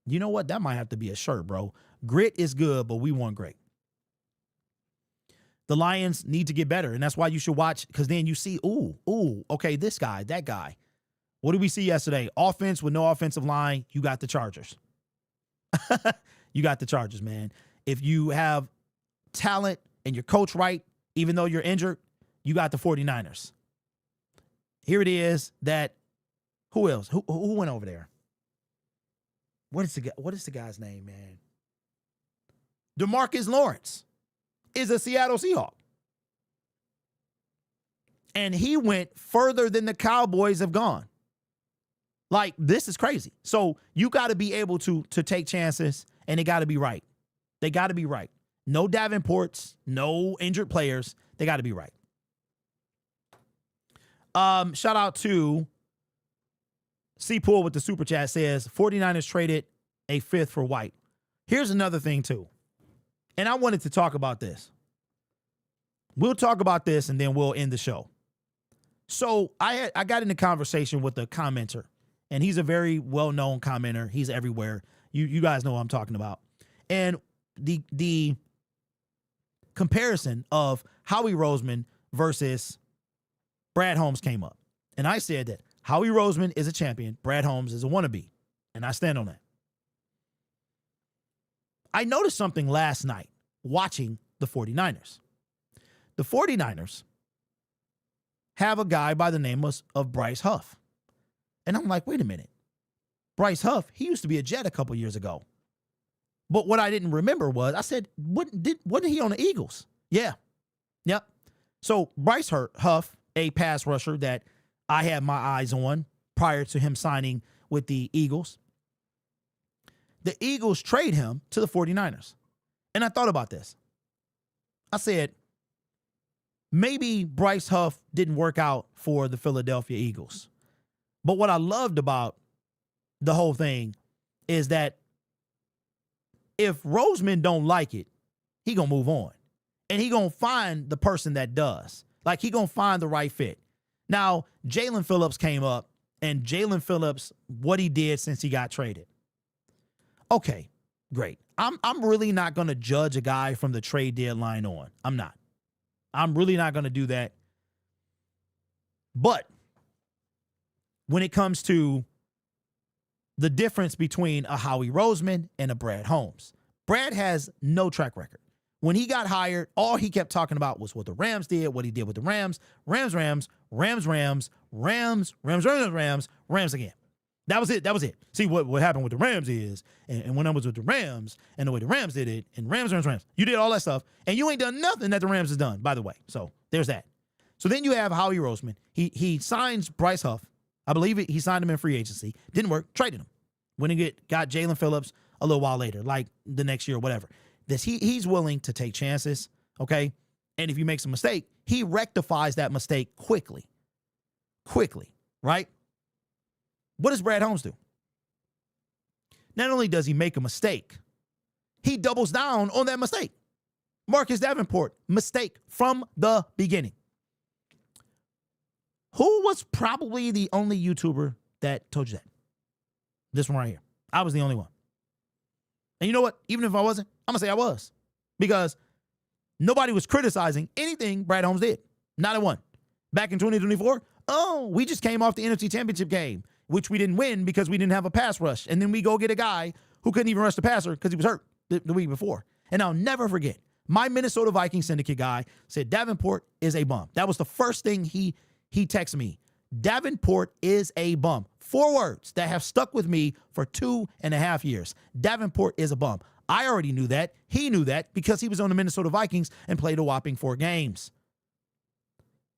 [SPEAKER 2] You know what? That might have to be a shirt, bro. Grit is good, but we want great. The Lions need to get better, and that's why you should watch, because then you see, okay, this guy, that guy. What did we see yesterday? Offense with no offensive line, you got the Chargers. You got the Chargers, man. If you have talent and your coach right, even though you're injured, you got the 49ers. Here it is that, who else? Who went over there? What is the guy's name, man? DeMarcus Lawrence is a Seattle Seahawk. And he went further than the Cowboys have gone. This is crazy. So you got to be able to take chances, and they got to be right. They got to be right. No Davenports, no injured players. They got to be right. Shout out to C. Pool with the super chat, says 49ers traded a 5th for White. Here's another thing too. And I wanted to talk about this. We'll talk about this and then we'll end the show. So I got in a conversation with a commenter, and he's a very well-known commenter. He's everywhere. You guys know what I'm talking about. And the comparison of Howie Roseman versus Brad Holmes came up. And I said that Howie Roseman is a champion. Brad Holmes is a wannabe. And I stand on that. I noticed something last night watching the 49ers. The 49ers have a guy by the name of Bryce Huff. And I'm like, wait a minute. Bryce Huff, he used to be a Jet a couple years ago. But what I didn't remember was, I said, wasn't he on the Eagles? Yeah. Yep. So Bryce Huff, a pass rusher that I had my eyes on prior to him signing with the Eagles. The Eagles trade him to the 49ers. And I thought about this. I said, maybe Bryce Huff didn't work out for the Philadelphia Eagles. But what I loved about the whole thing is that if Roseman don't like it, he gonna move on. And he gonna find the person that does. He gonna find the right fit. Now, Jalen Phillips came up, and Jalen Phillips, what he did since he got traded. Okay, great. I'm really not gonna judge a guy from the trade deadline on. I'm not. I'm really not gonna do that. But when it comes to the difference between a Howie Roseman and a Brad Holmes, Brad has no track record. When he got hired, all he kept talking about was what the Rams did, what he did with the Rams again. That was it. See, what happened with the Rams is, and when I was with the Rams, and the way the Rams did it, and Rams, you did all that stuff, and you ain't done nothing that the Rams has done, by the way. So there's that. So then you have Howie Roseman. He signs Bryce Huff. I believe he signed him in free agency. Didn't work, traded him. When he got Jalen Phillips a little while later, like the next year or whatever. He's willing to take chances, okay? And if he makes a mistake, he rectifies that mistake quickly, right? What does Brad Holmes do? Not only does he make a mistake, he doubles down on that mistake. Marcus Davenport, mistake from the beginning. Who was probably the only YouTuber that told you that? This one right here. I was the only one. And you know what? Even if I wasn't, I'm going to say I was. Because nobody was criticizing anything Brad Holmes did. Not a one. Back in 2024, we just came off the NFC Championship game, which we didn't win because we didn't have a pass rush. And then we go get a guy who couldn't even rush the passer because he was hurt the week before. And I'll never forget, my Minnesota Vikings syndicate guy said Davenport is a bum. That was the first thing he texted me. Davenport is a bum. 4 words that have stuck with me for 2.5 years. Davenport is a bum. I already knew that. He knew that because he was on the Minnesota Vikings and played a whopping 4 games.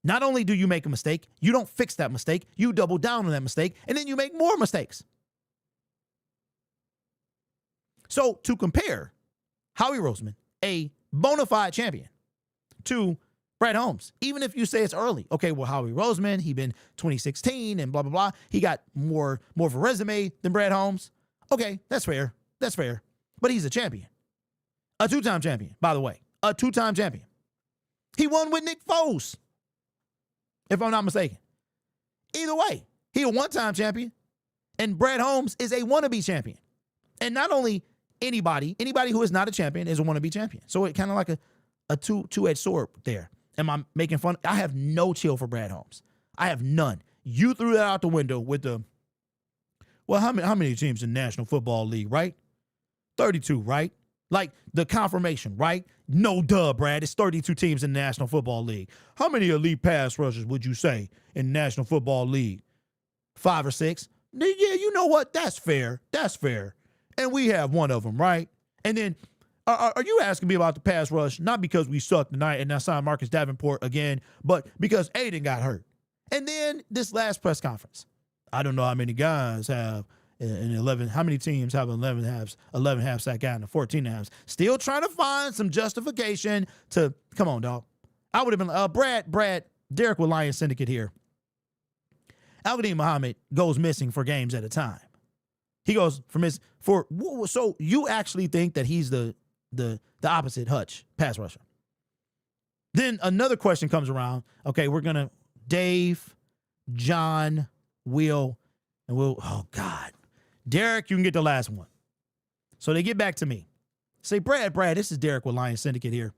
[SPEAKER 2] Not only do you make a mistake, you don't fix that mistake. You double down on that mistake, and then you make more mistakes. So to compare Howie Roseman, a bona fide champion, to Brad Holmes, even if you say it's early. Okay, well, Howie Roseman, he been 2016 and blah, blah, blah. He got more of a resume than Brad Holmes. Okay, that's fair. That's fair. But he's a champion. A 2-time champion, by the way. A 2-time champion. He won with Nick Foles, if I'm not mistaken. Either way, he a 1-time champion, and Brad Holmes is a wannabe champion. And not only anybody who is not a champion is a wannabe champion. So it kind of like a two-edged sword there. Am I making fun? I have no chill for Brad Holmes. I have none. You threw that out the window with the, well, how many teams in the National Football League, right? 32, right? Like the confirmation, right? No duh, Brad. It's 32 teams in the National Football League. How many elite pass rushers would you say in the National Football League? 5 or 6? Yeah, you know what? That's fair. That's fair. And we have one of them, right? And then, are you asking me about the pass rush, not because we sucked tonight and I signed Marcus Davenport again, but because Aiden got hurt? And then this last press conference, I don't know how many guys have in 11, how many teams have 11 half sack guy and a 14 halves? Still trying to find some justification to, come on, dog. I would have been, Brad, Derek with Lion Syndicate here. Al-Qadim Muhammad goes missing for games at a time. He goes so you actually think that he's the opposite Hutch pass rusher. Then another question comes around. Okay, we're going to Dave, John, Will, and Will. Oh, God. Derek, you can get the last one. So they get back to me. Say, Brad, this is Derek with Lion Syndicate here.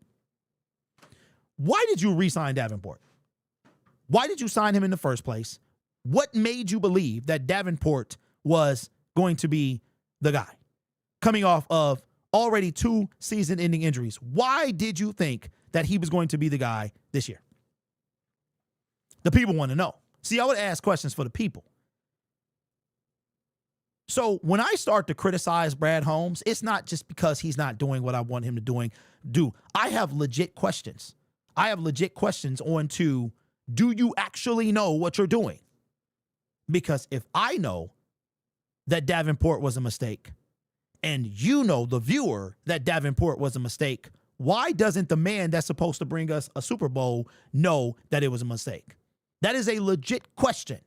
[SPEAKER 2] Why did you re-sign Davenport? Why did you sign him in the first place? What made you believe that Davenport was going to be the guy coming off of already 2 season-ending injuries? Why did you think that he was going to be the guy this year? The people want to know. See, I would ask questions for the people. So when I start to criticize Brad Holmes, it's not just because he's not doing what I want him to do. I have legit questions. I have legit questions on to, do you actually know what you're doing? Because if I know that Davenport was a mistake, and you know, the viewer, that Davenport was a mistake, why doesn't the man that's supposed to bring us a Super Bowl know that it was a mistake? That is a legit question.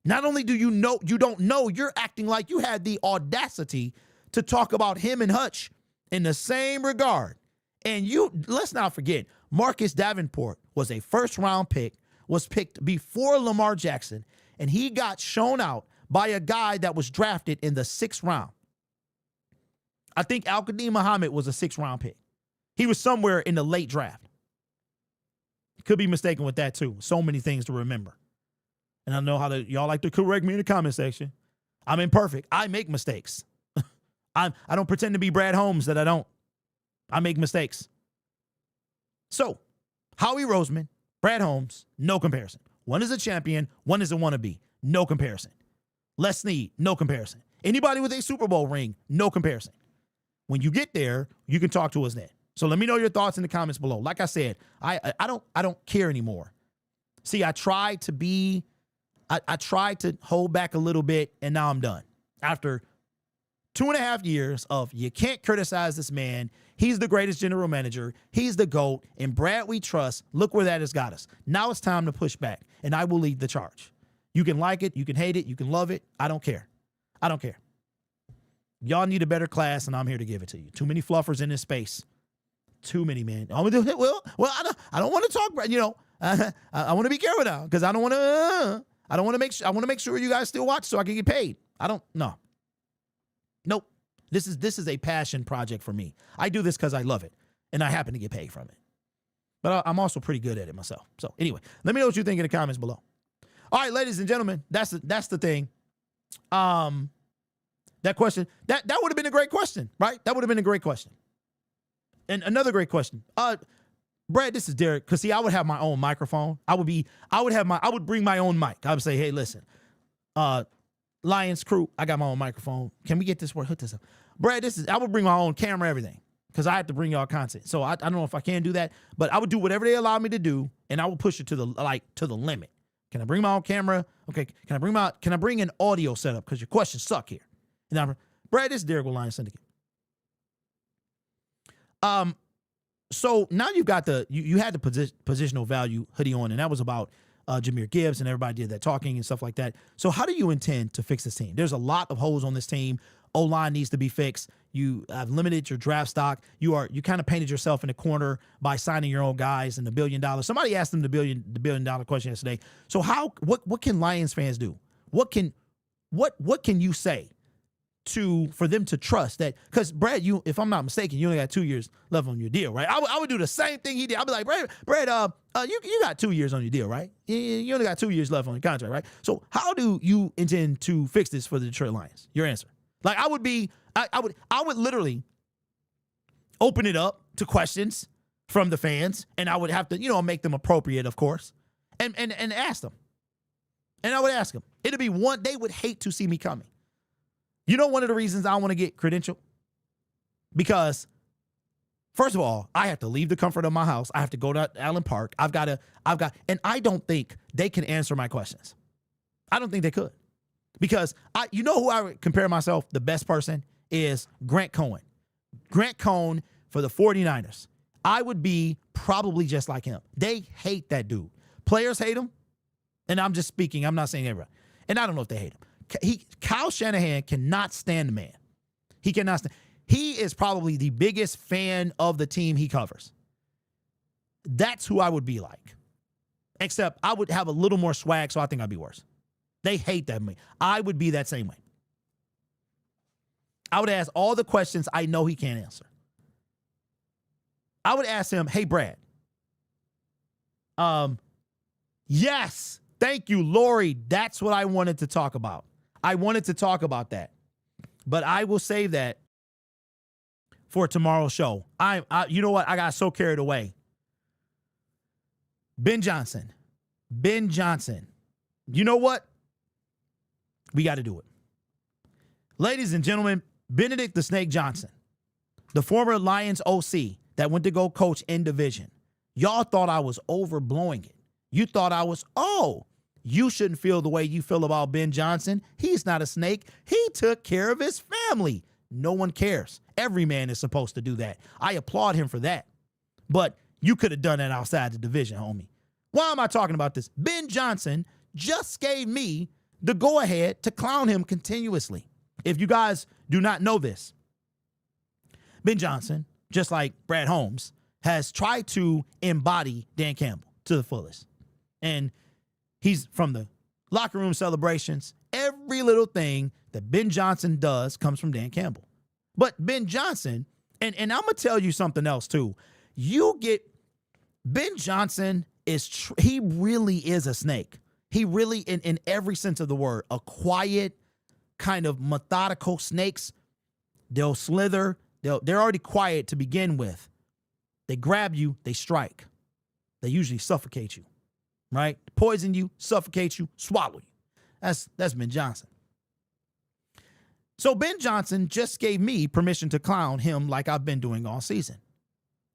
[SPEAKER 2] Not only do you know, you don't know, you're acting like you had the audacity to talk about him and Hutch in the same regard. And let's not forget, Marcus Davenport was a first-round pick, was picked before Lamar Jackson, and he got shown out by a guy that was drafted in the 6th round. I think Al-Qadim Muhammad was a 6th-round pick. He was somewhere in the late draft. Could be mistaken with that, too. So many things to remember. And I know y'all like to correct me in the comment section. I'm imperfect. I make mistakes. I don't pretend to be Brad Holmes that I don't. I make mistakes. So, Howie Roseman, Brad Holmes, no comparison. One is a champion, one is a wannabe. No comparison. Les Snead, no comparison. Anybody with a Super Bowl ring, no comparison. When you get there, you can talk to us then. So let me know your thoughts in the comments below. Like I said, I don't care anymore. See, I tried to hold back a little bit, and now I'm done. After 2.5 years of, you can't criticize this man. He's the greatest general manager. He's the GOAT. And Brad, we trust. Look where that has got us. Now it's time to push back, and I will lead the charge. You can like it. You can hate it. You can love it. I don't care. I don't care. Y'all need a better class, and I'm here to give it to you. Too many fluffers in this space. Too many, man. Well, I don't want to talk about, I want to be careful now because I don't want to. I don't want to make sure. I want to make sure you guys still watch so I can get paid. I don't. No. Nope. This is a passion project for me. I do this because I love it, and I happen to get paid from it. But I'm also pretty good at it myself. So anyway, let me know what you think in the comments below. All right, ladies and gentlemen, that's the thing. That question that would have been a great question, right? That would have been a great question. And another great question. Brad, this is Derek. Cause see, I would have my own microphone. I would bring my own mic. I would say, hey, listen, Lions crew, I got my own microphone. Can we get this word? Hook this up. Brad, I would bring my own camera, everything. Cause I have to bring y'all content. So I don't know if I can do that, but I would do whatever they allow me to do. And I will push it to the limit. Can I bring my own camera? Okay. Can I bring an audio setup? Cause your questions suck here. And Brad, this is Derek with Lions Syndicate. So now you've got you had the positional value hoodie on, and that was about Jahmyr Gibbs, and everybody did that talking and stuff like that. So how do you intend to fix this team? There's a lot of holes on this team. O-line needs to be fixed. You have limited your draft stock. You kind of painted yourself in a corner by signing your own guys and $1 billion. Somebody asked them the $1 billion question yesterday. So what can Lions fans do? What can you say for them to trust that? Because Brad, if I'm not mistaken, you only got 2 years left on your deal, right? I would do the same thing he did. I'd be like, Brad, you got 2 years on your deal, right? You only got 2 years left on your contract, right? So how do you intend to fix this for the Detroit Lions? Your answer. Like I would literally open it up to questions from the fans, and I would have to, make them appropriate, of course, and ask them. And I would ask them. It'd be they would hate to see me coming. One of the reasons I want to get credentialed? Because, first of all, I have to leave the comfort of my house. I have to go to Allen Park. And I don't think they can answer my questions. I don't think they could. Because who I would compare myself, the best person is Grant Cohen. Grant Cohen for the 49ers. I would be probably just like him. They hate that dude. Players hate him. And I'm just speaking. I'm not saying everybody. And I don't know if they hate him. Kyle Shanahan cannot stand the man. He cannot stand. He is probably the biggest fan of the team he covers. That's who I would be like. Except I would have a little more swag, so I think I'd be worse. They hate that me. I would be that same way. I would ask all the questions I know he can't answer. I would ask him, hey, Brad. Yes. Thank you, Lori. That's what I wanted to talk about. I wanted to talk about that. But I will save that for tomorrow's show. You know what? I got so carried away. Ben Johnson. You know what? We got to do it. Ladies and gentlemen, Benedict the Snake Johnson, the former Lions OC that went to go coach in division. Y'all thought I was overblowing it. You thought I was, you shouldn't feel the way you feel about Ben Johnson. He's not a snake. He took care of his family. No one cares. Every man is supposed to do that. I applaud him for that. But you could have done that outside the division, homie. Why am I talking about this? Ben Johnson just gave me the go-ahead to clown him continuously. If you guys do not know this, Ben Johnson, just like Brad Holmes, has tried to embody Dan Campbell to the fullest. And he's from the locker room celebrations. Every little thing that Ben Johnson does comes from Dan Campbell. But Ben Johnson, and I'm going to tell you something else too. Ben Johnson he really is a snake. He really, in every sense of the word, a quiet, kind of methodical snakes. They'll slither. They're already quiet to begin with. They grab you. They strike. They usually suffocate you, right? Poison you, suffocate you, swallow you. That's Ben Johnson. So Ben Johnson just gave me permission to clown him like I've been doing all season.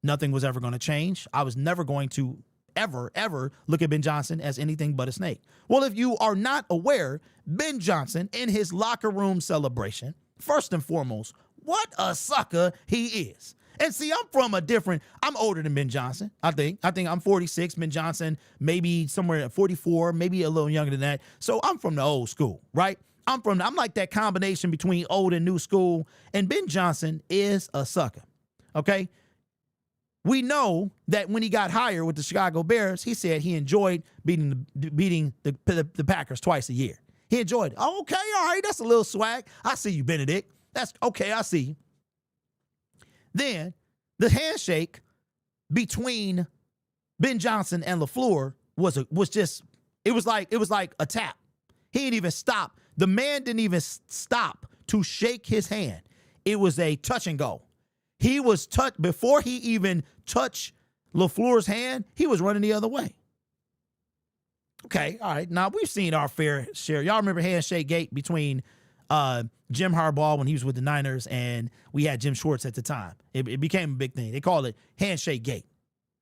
[SPEAKER 2] Nothing was ever going to change. I was never going to ever look at Ben Johnson as anything but a snake. Well, if you are not aware, Ben Johnson in his locker room celebration, first and foremost, what a sucker he is. And see, I'm older than Ben Johnson, I think. I'm 46. Ben Johnson, maybe somewhere at 44, maybe a little younger than that. So I'm from the old school, right? I'm like that combination between old and new school. And Ben Johnson is a sucker, okay? we know that when he got hired with the Chicago Bears, he said he enjoyed beating the Packers twice a year. He enjoyed it. Oh, okay, all right, that's a little swag. I see you, Benedict. That's okay, I see you. Then the handshake between Ben Johnson and LaFleur was like a tap. He didn't even stop. The man didn't even stop to shake his hand. It was a touch and go. He was before he even touched LaFleur's hand, he was running the other way. Okay, all right. Now, we've seen our fair share. Y'all remember handshake gate between Jim Harbaugh when he was with the Niners, and we had Jim Schwartz at the time. It became a big thing. They called it handshake gate,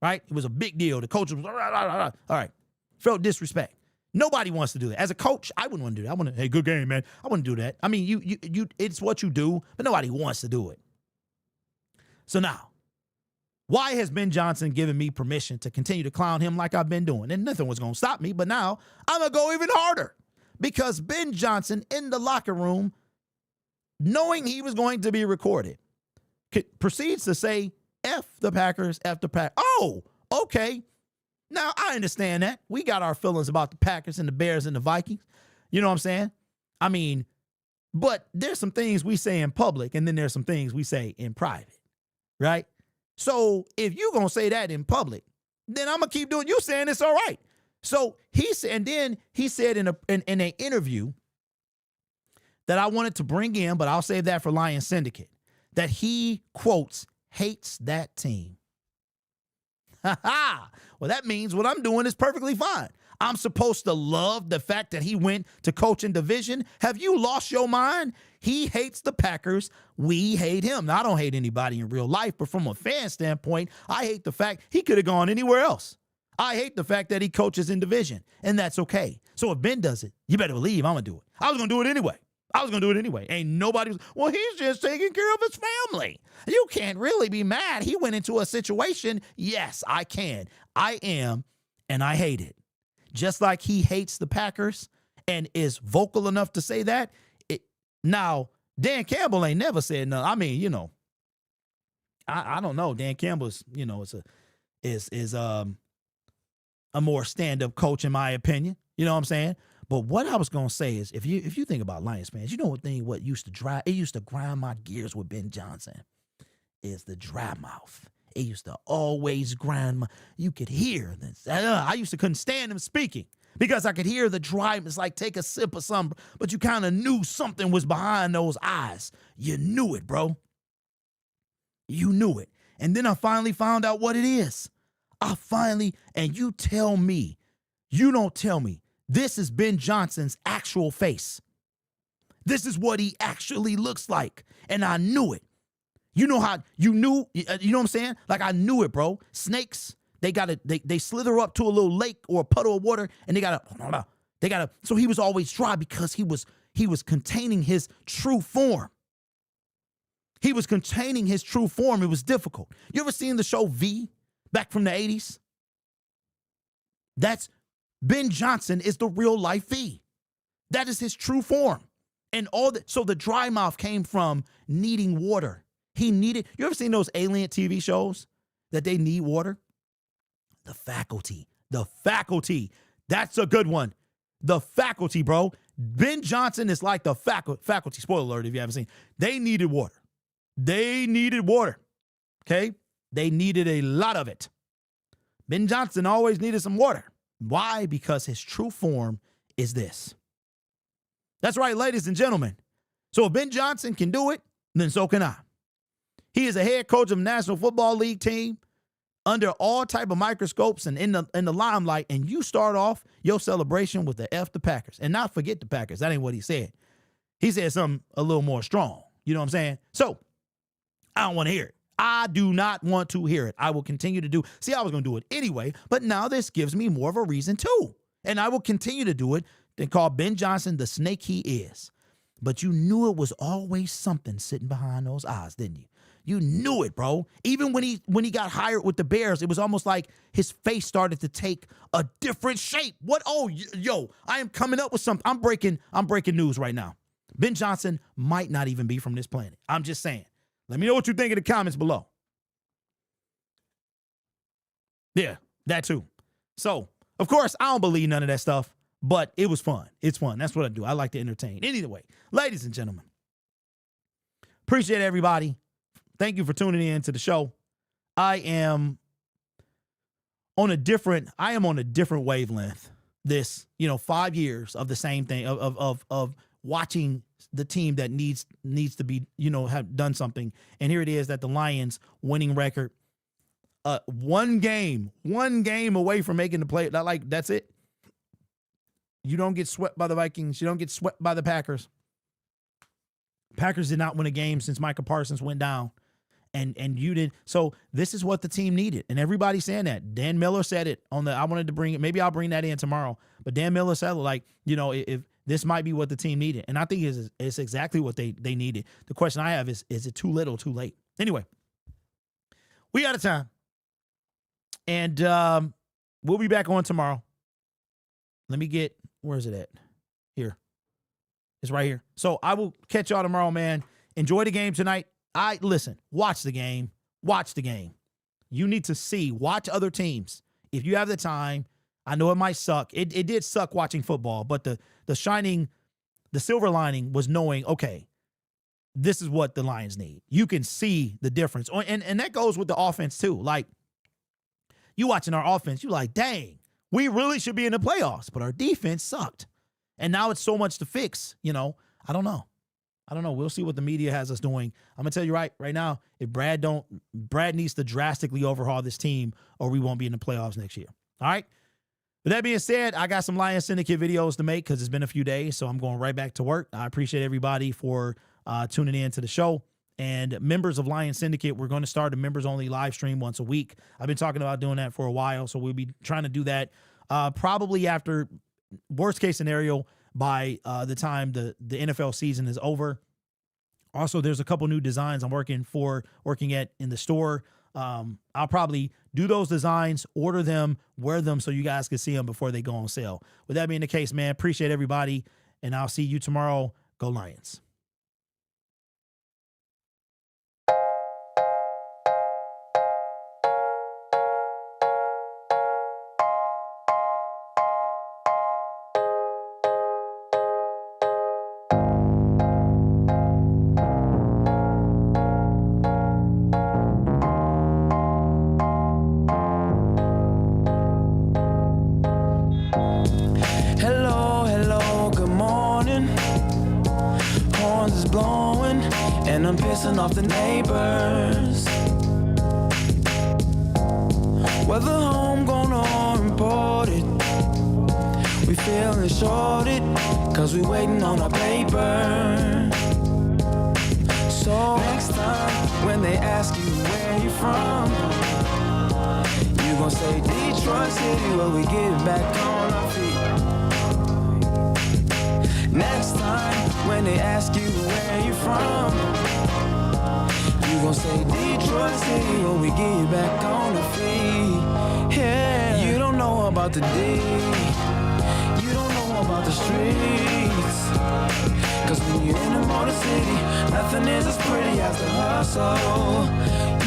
[SPEAKER 2] right? It was a big deal. The coach was, all right, felt disrespect. Nobody wants to do that. As a coach, I wouldn't want to do that. I want to, hey, good game, man. I wouldn't do that. I mean, you, it's what you do, but nobody wants to do it. So now, why has Ben Johnson given me permission to continue to clown him like I've been doing? And nothing was going to stop me, but now I'm going to go even harder. Because Ben Johnson in the locker room, knowing he was going to be recorded, proceeds to say, F the Packers, F the Packers. Oh, okay. Now, I understand that. We got our feelings about the Packers and the Bears and the Vikings. You know what I'm saying? I mean, but there's some things we say in public, and then there's some things we say in private, right? So if you're going to say that in public, then I'm going to keep doing, you saying it's all right. So he said, and then he said in an interview that I wanted to bring in, but I'll save that for Lion Syndicate, that he, quotes, hates that team. Ha ha. Well, that means what I'm doing is perfectly fine. I'm supposed to love the fact that he went to coach in division. Have you lost your mind? He hates the Packers. We hate him. Now, I don't hate anybody in real life, but from a fan standpoint, I hate the fact he could have gone anywhere else. I hate the fact that he coaches in division, and that's okay. So if Ben does it, you better believe I'm going to do it. I was going to do it anyway. Ain't nobody was, well, he's just taking care of his family. You can't really be mad. He went into a situation. Yes, I can. I am, and I hate it. Just like he hates the Packers and is vocal enough to say that. Now, Dan Campbell ain't never said no. I mean, you know, I don't know. Dan Campbell's, you know, is a more stand-up coach, in my opinion. You know what I'm saying? But what I was gonna say is, if you think about Lions fans, you know what used to grind my gears with Ben Johnson is the dry mouth. It used to always grind you could hear this. I used to couldn't stand him speaking because I could hear the dry. It's like take a sip of something, but you kind of knew something was behind those eyes. You knew it, bro. You knew it. And then I finally found out what it is. And you tell me, you don't tell me, this is Ben Johnson's actual face. This is what he actually looks like. And I knew it. You know how you knew, you know what I'm saying? Like I knew it, bro. Snakes, they slither up to a little lake or a puddle of water and they gotta, so he was always dry because he was containing his true form. He was containing his true form. It was difficult. You ever seen the show V back from the 80s? That's Ben Johnson is the real life V. That is his true form. And so the dry mouth came from needing water. You ever seen those alien TV shows that they need water? The Faculty. That's a good one. The Faculty, bro. Ben Johnson is like the faculty. Spoiler alert if you haven't seen. They needed water. Okay? They needed a lot of it. Ben Johnson always needed some water. Why? Because his true form is this. That's right, ladies and gentlemen. So if Ben Johnson can do it, then so can I. He is a head coach of the National Football League team under all type of microscopes and in the limelight, and you start off your celebration with the F the Packers. And not forget the Packers. That ain't what he said. He said something a little more strong. You know what I'm saying? So I don't want to hear it. I do not want to hear it. I will continue to do. See, I was going to do it anyway, but now this gives me more of a reason too. And I will continue to do it than call Ben Johnson the snake he is. But you knew it was always something sitting behind those eyes, didn't you? You knew it, bro. Even when he got hired with the Bears, it was almost like his face started to take a different shape. What? Oh, yo, I am coming up with something. I'm breaking news right now. Ben Johnson might not even be from this planet. I'm just saying. Let me know what you think in the comments below. Yeah, that too. So, of course, I don't believe none of that stuff, but it was fun. It's fun. That's what I do. I like to entertain. Either way, ladies and gentlemen, appreciate everybody. Thank you for tuning in to the show. I am on a different wavelength. This, 5 years of the same thing, of watching the team that needs to be, have done something. And here it is that the Lions winning record, one game away from making the play. That's it. You don't get swept by the Vikings. You don't get swept by the Packers. Packers did not win a game since Micah Parsons went down. And you did. So this is what the team needed. And everybody's saying that. Dan Miller said it I wanted to bring it. Maybe I'll bring that in tomorrow. But Dan Miller said, if this might be what the team needed. And I think it's exactly what they needed. The question I have is it too little, too late? Anyway, we out of time. And we'll be back on tomorrow. Let me get, where is it at? Here. It's right here. So I will catch y'all tomorrow, man. Enjoy the game tonight. Watch the game. Watch the game. You need to watch other teams. If you have the time, I know it might suck. It did suck watching football, but the silver lining was knowing, okay, this is what the Lions need. You can see the difference. And that goes with the offense too. Like, you watching our offense, you like, dang, we really should be in the playoffs, but our defense sucked. And now it's so much to fix, I don't know. We'll see what the media has us doing. I'm going to tell you right now, if Brad needs to drastically overhaul this team or we won't be in the playoffs next year. All right. With that being said, I got some Lions Syndicate videos to make because it's been a few days, so I'm going right back to work. I appreciate everybody for tuning in to the show. And members of Lions Syndicate, we're going to start a members-only live stream once a week. I've been talking about doing that for a while, so we'll be trying to do that probably after worst-case scenario by the time the NFL season is over. Also, there's a couple new designs I'm working at in the store. I'll probably do those designs, order them, wear them so you guys can see them before they go on sale. With that being the case, man, appreciate everybody, and I'll see you tomorrow. Go Lions.
[SPEAKER 1] Off the neighbors, whether homegrown or imported, we feeling shorted, cause we waiting on our paper. So next time when they ask you where you from, you gon' say Detroit City, where we get back on our feet. Next time when they ask you where you from, you gon' say Detroit City when we get back on the feet. Yeah, you don't know about the D, you don't know about the streets. Cause when you're in the Motor City, nothing is as pretty as the hustle.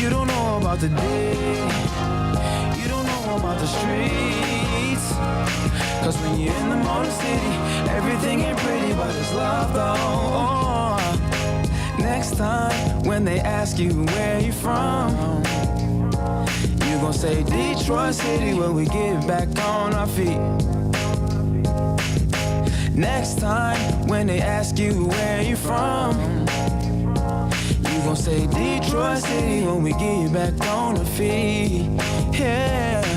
[SPEAKER 1] You don't know about the D, you don't know about the streets. Cause when you're in the Motor City, everything ain't pretty, but it's love though. Next time when they ask you where you from, you gon' say Detroit City when we get back on our feet. Next time when they ask you where you from, you gon' say Detroit City when we get back on our feet. Yeah.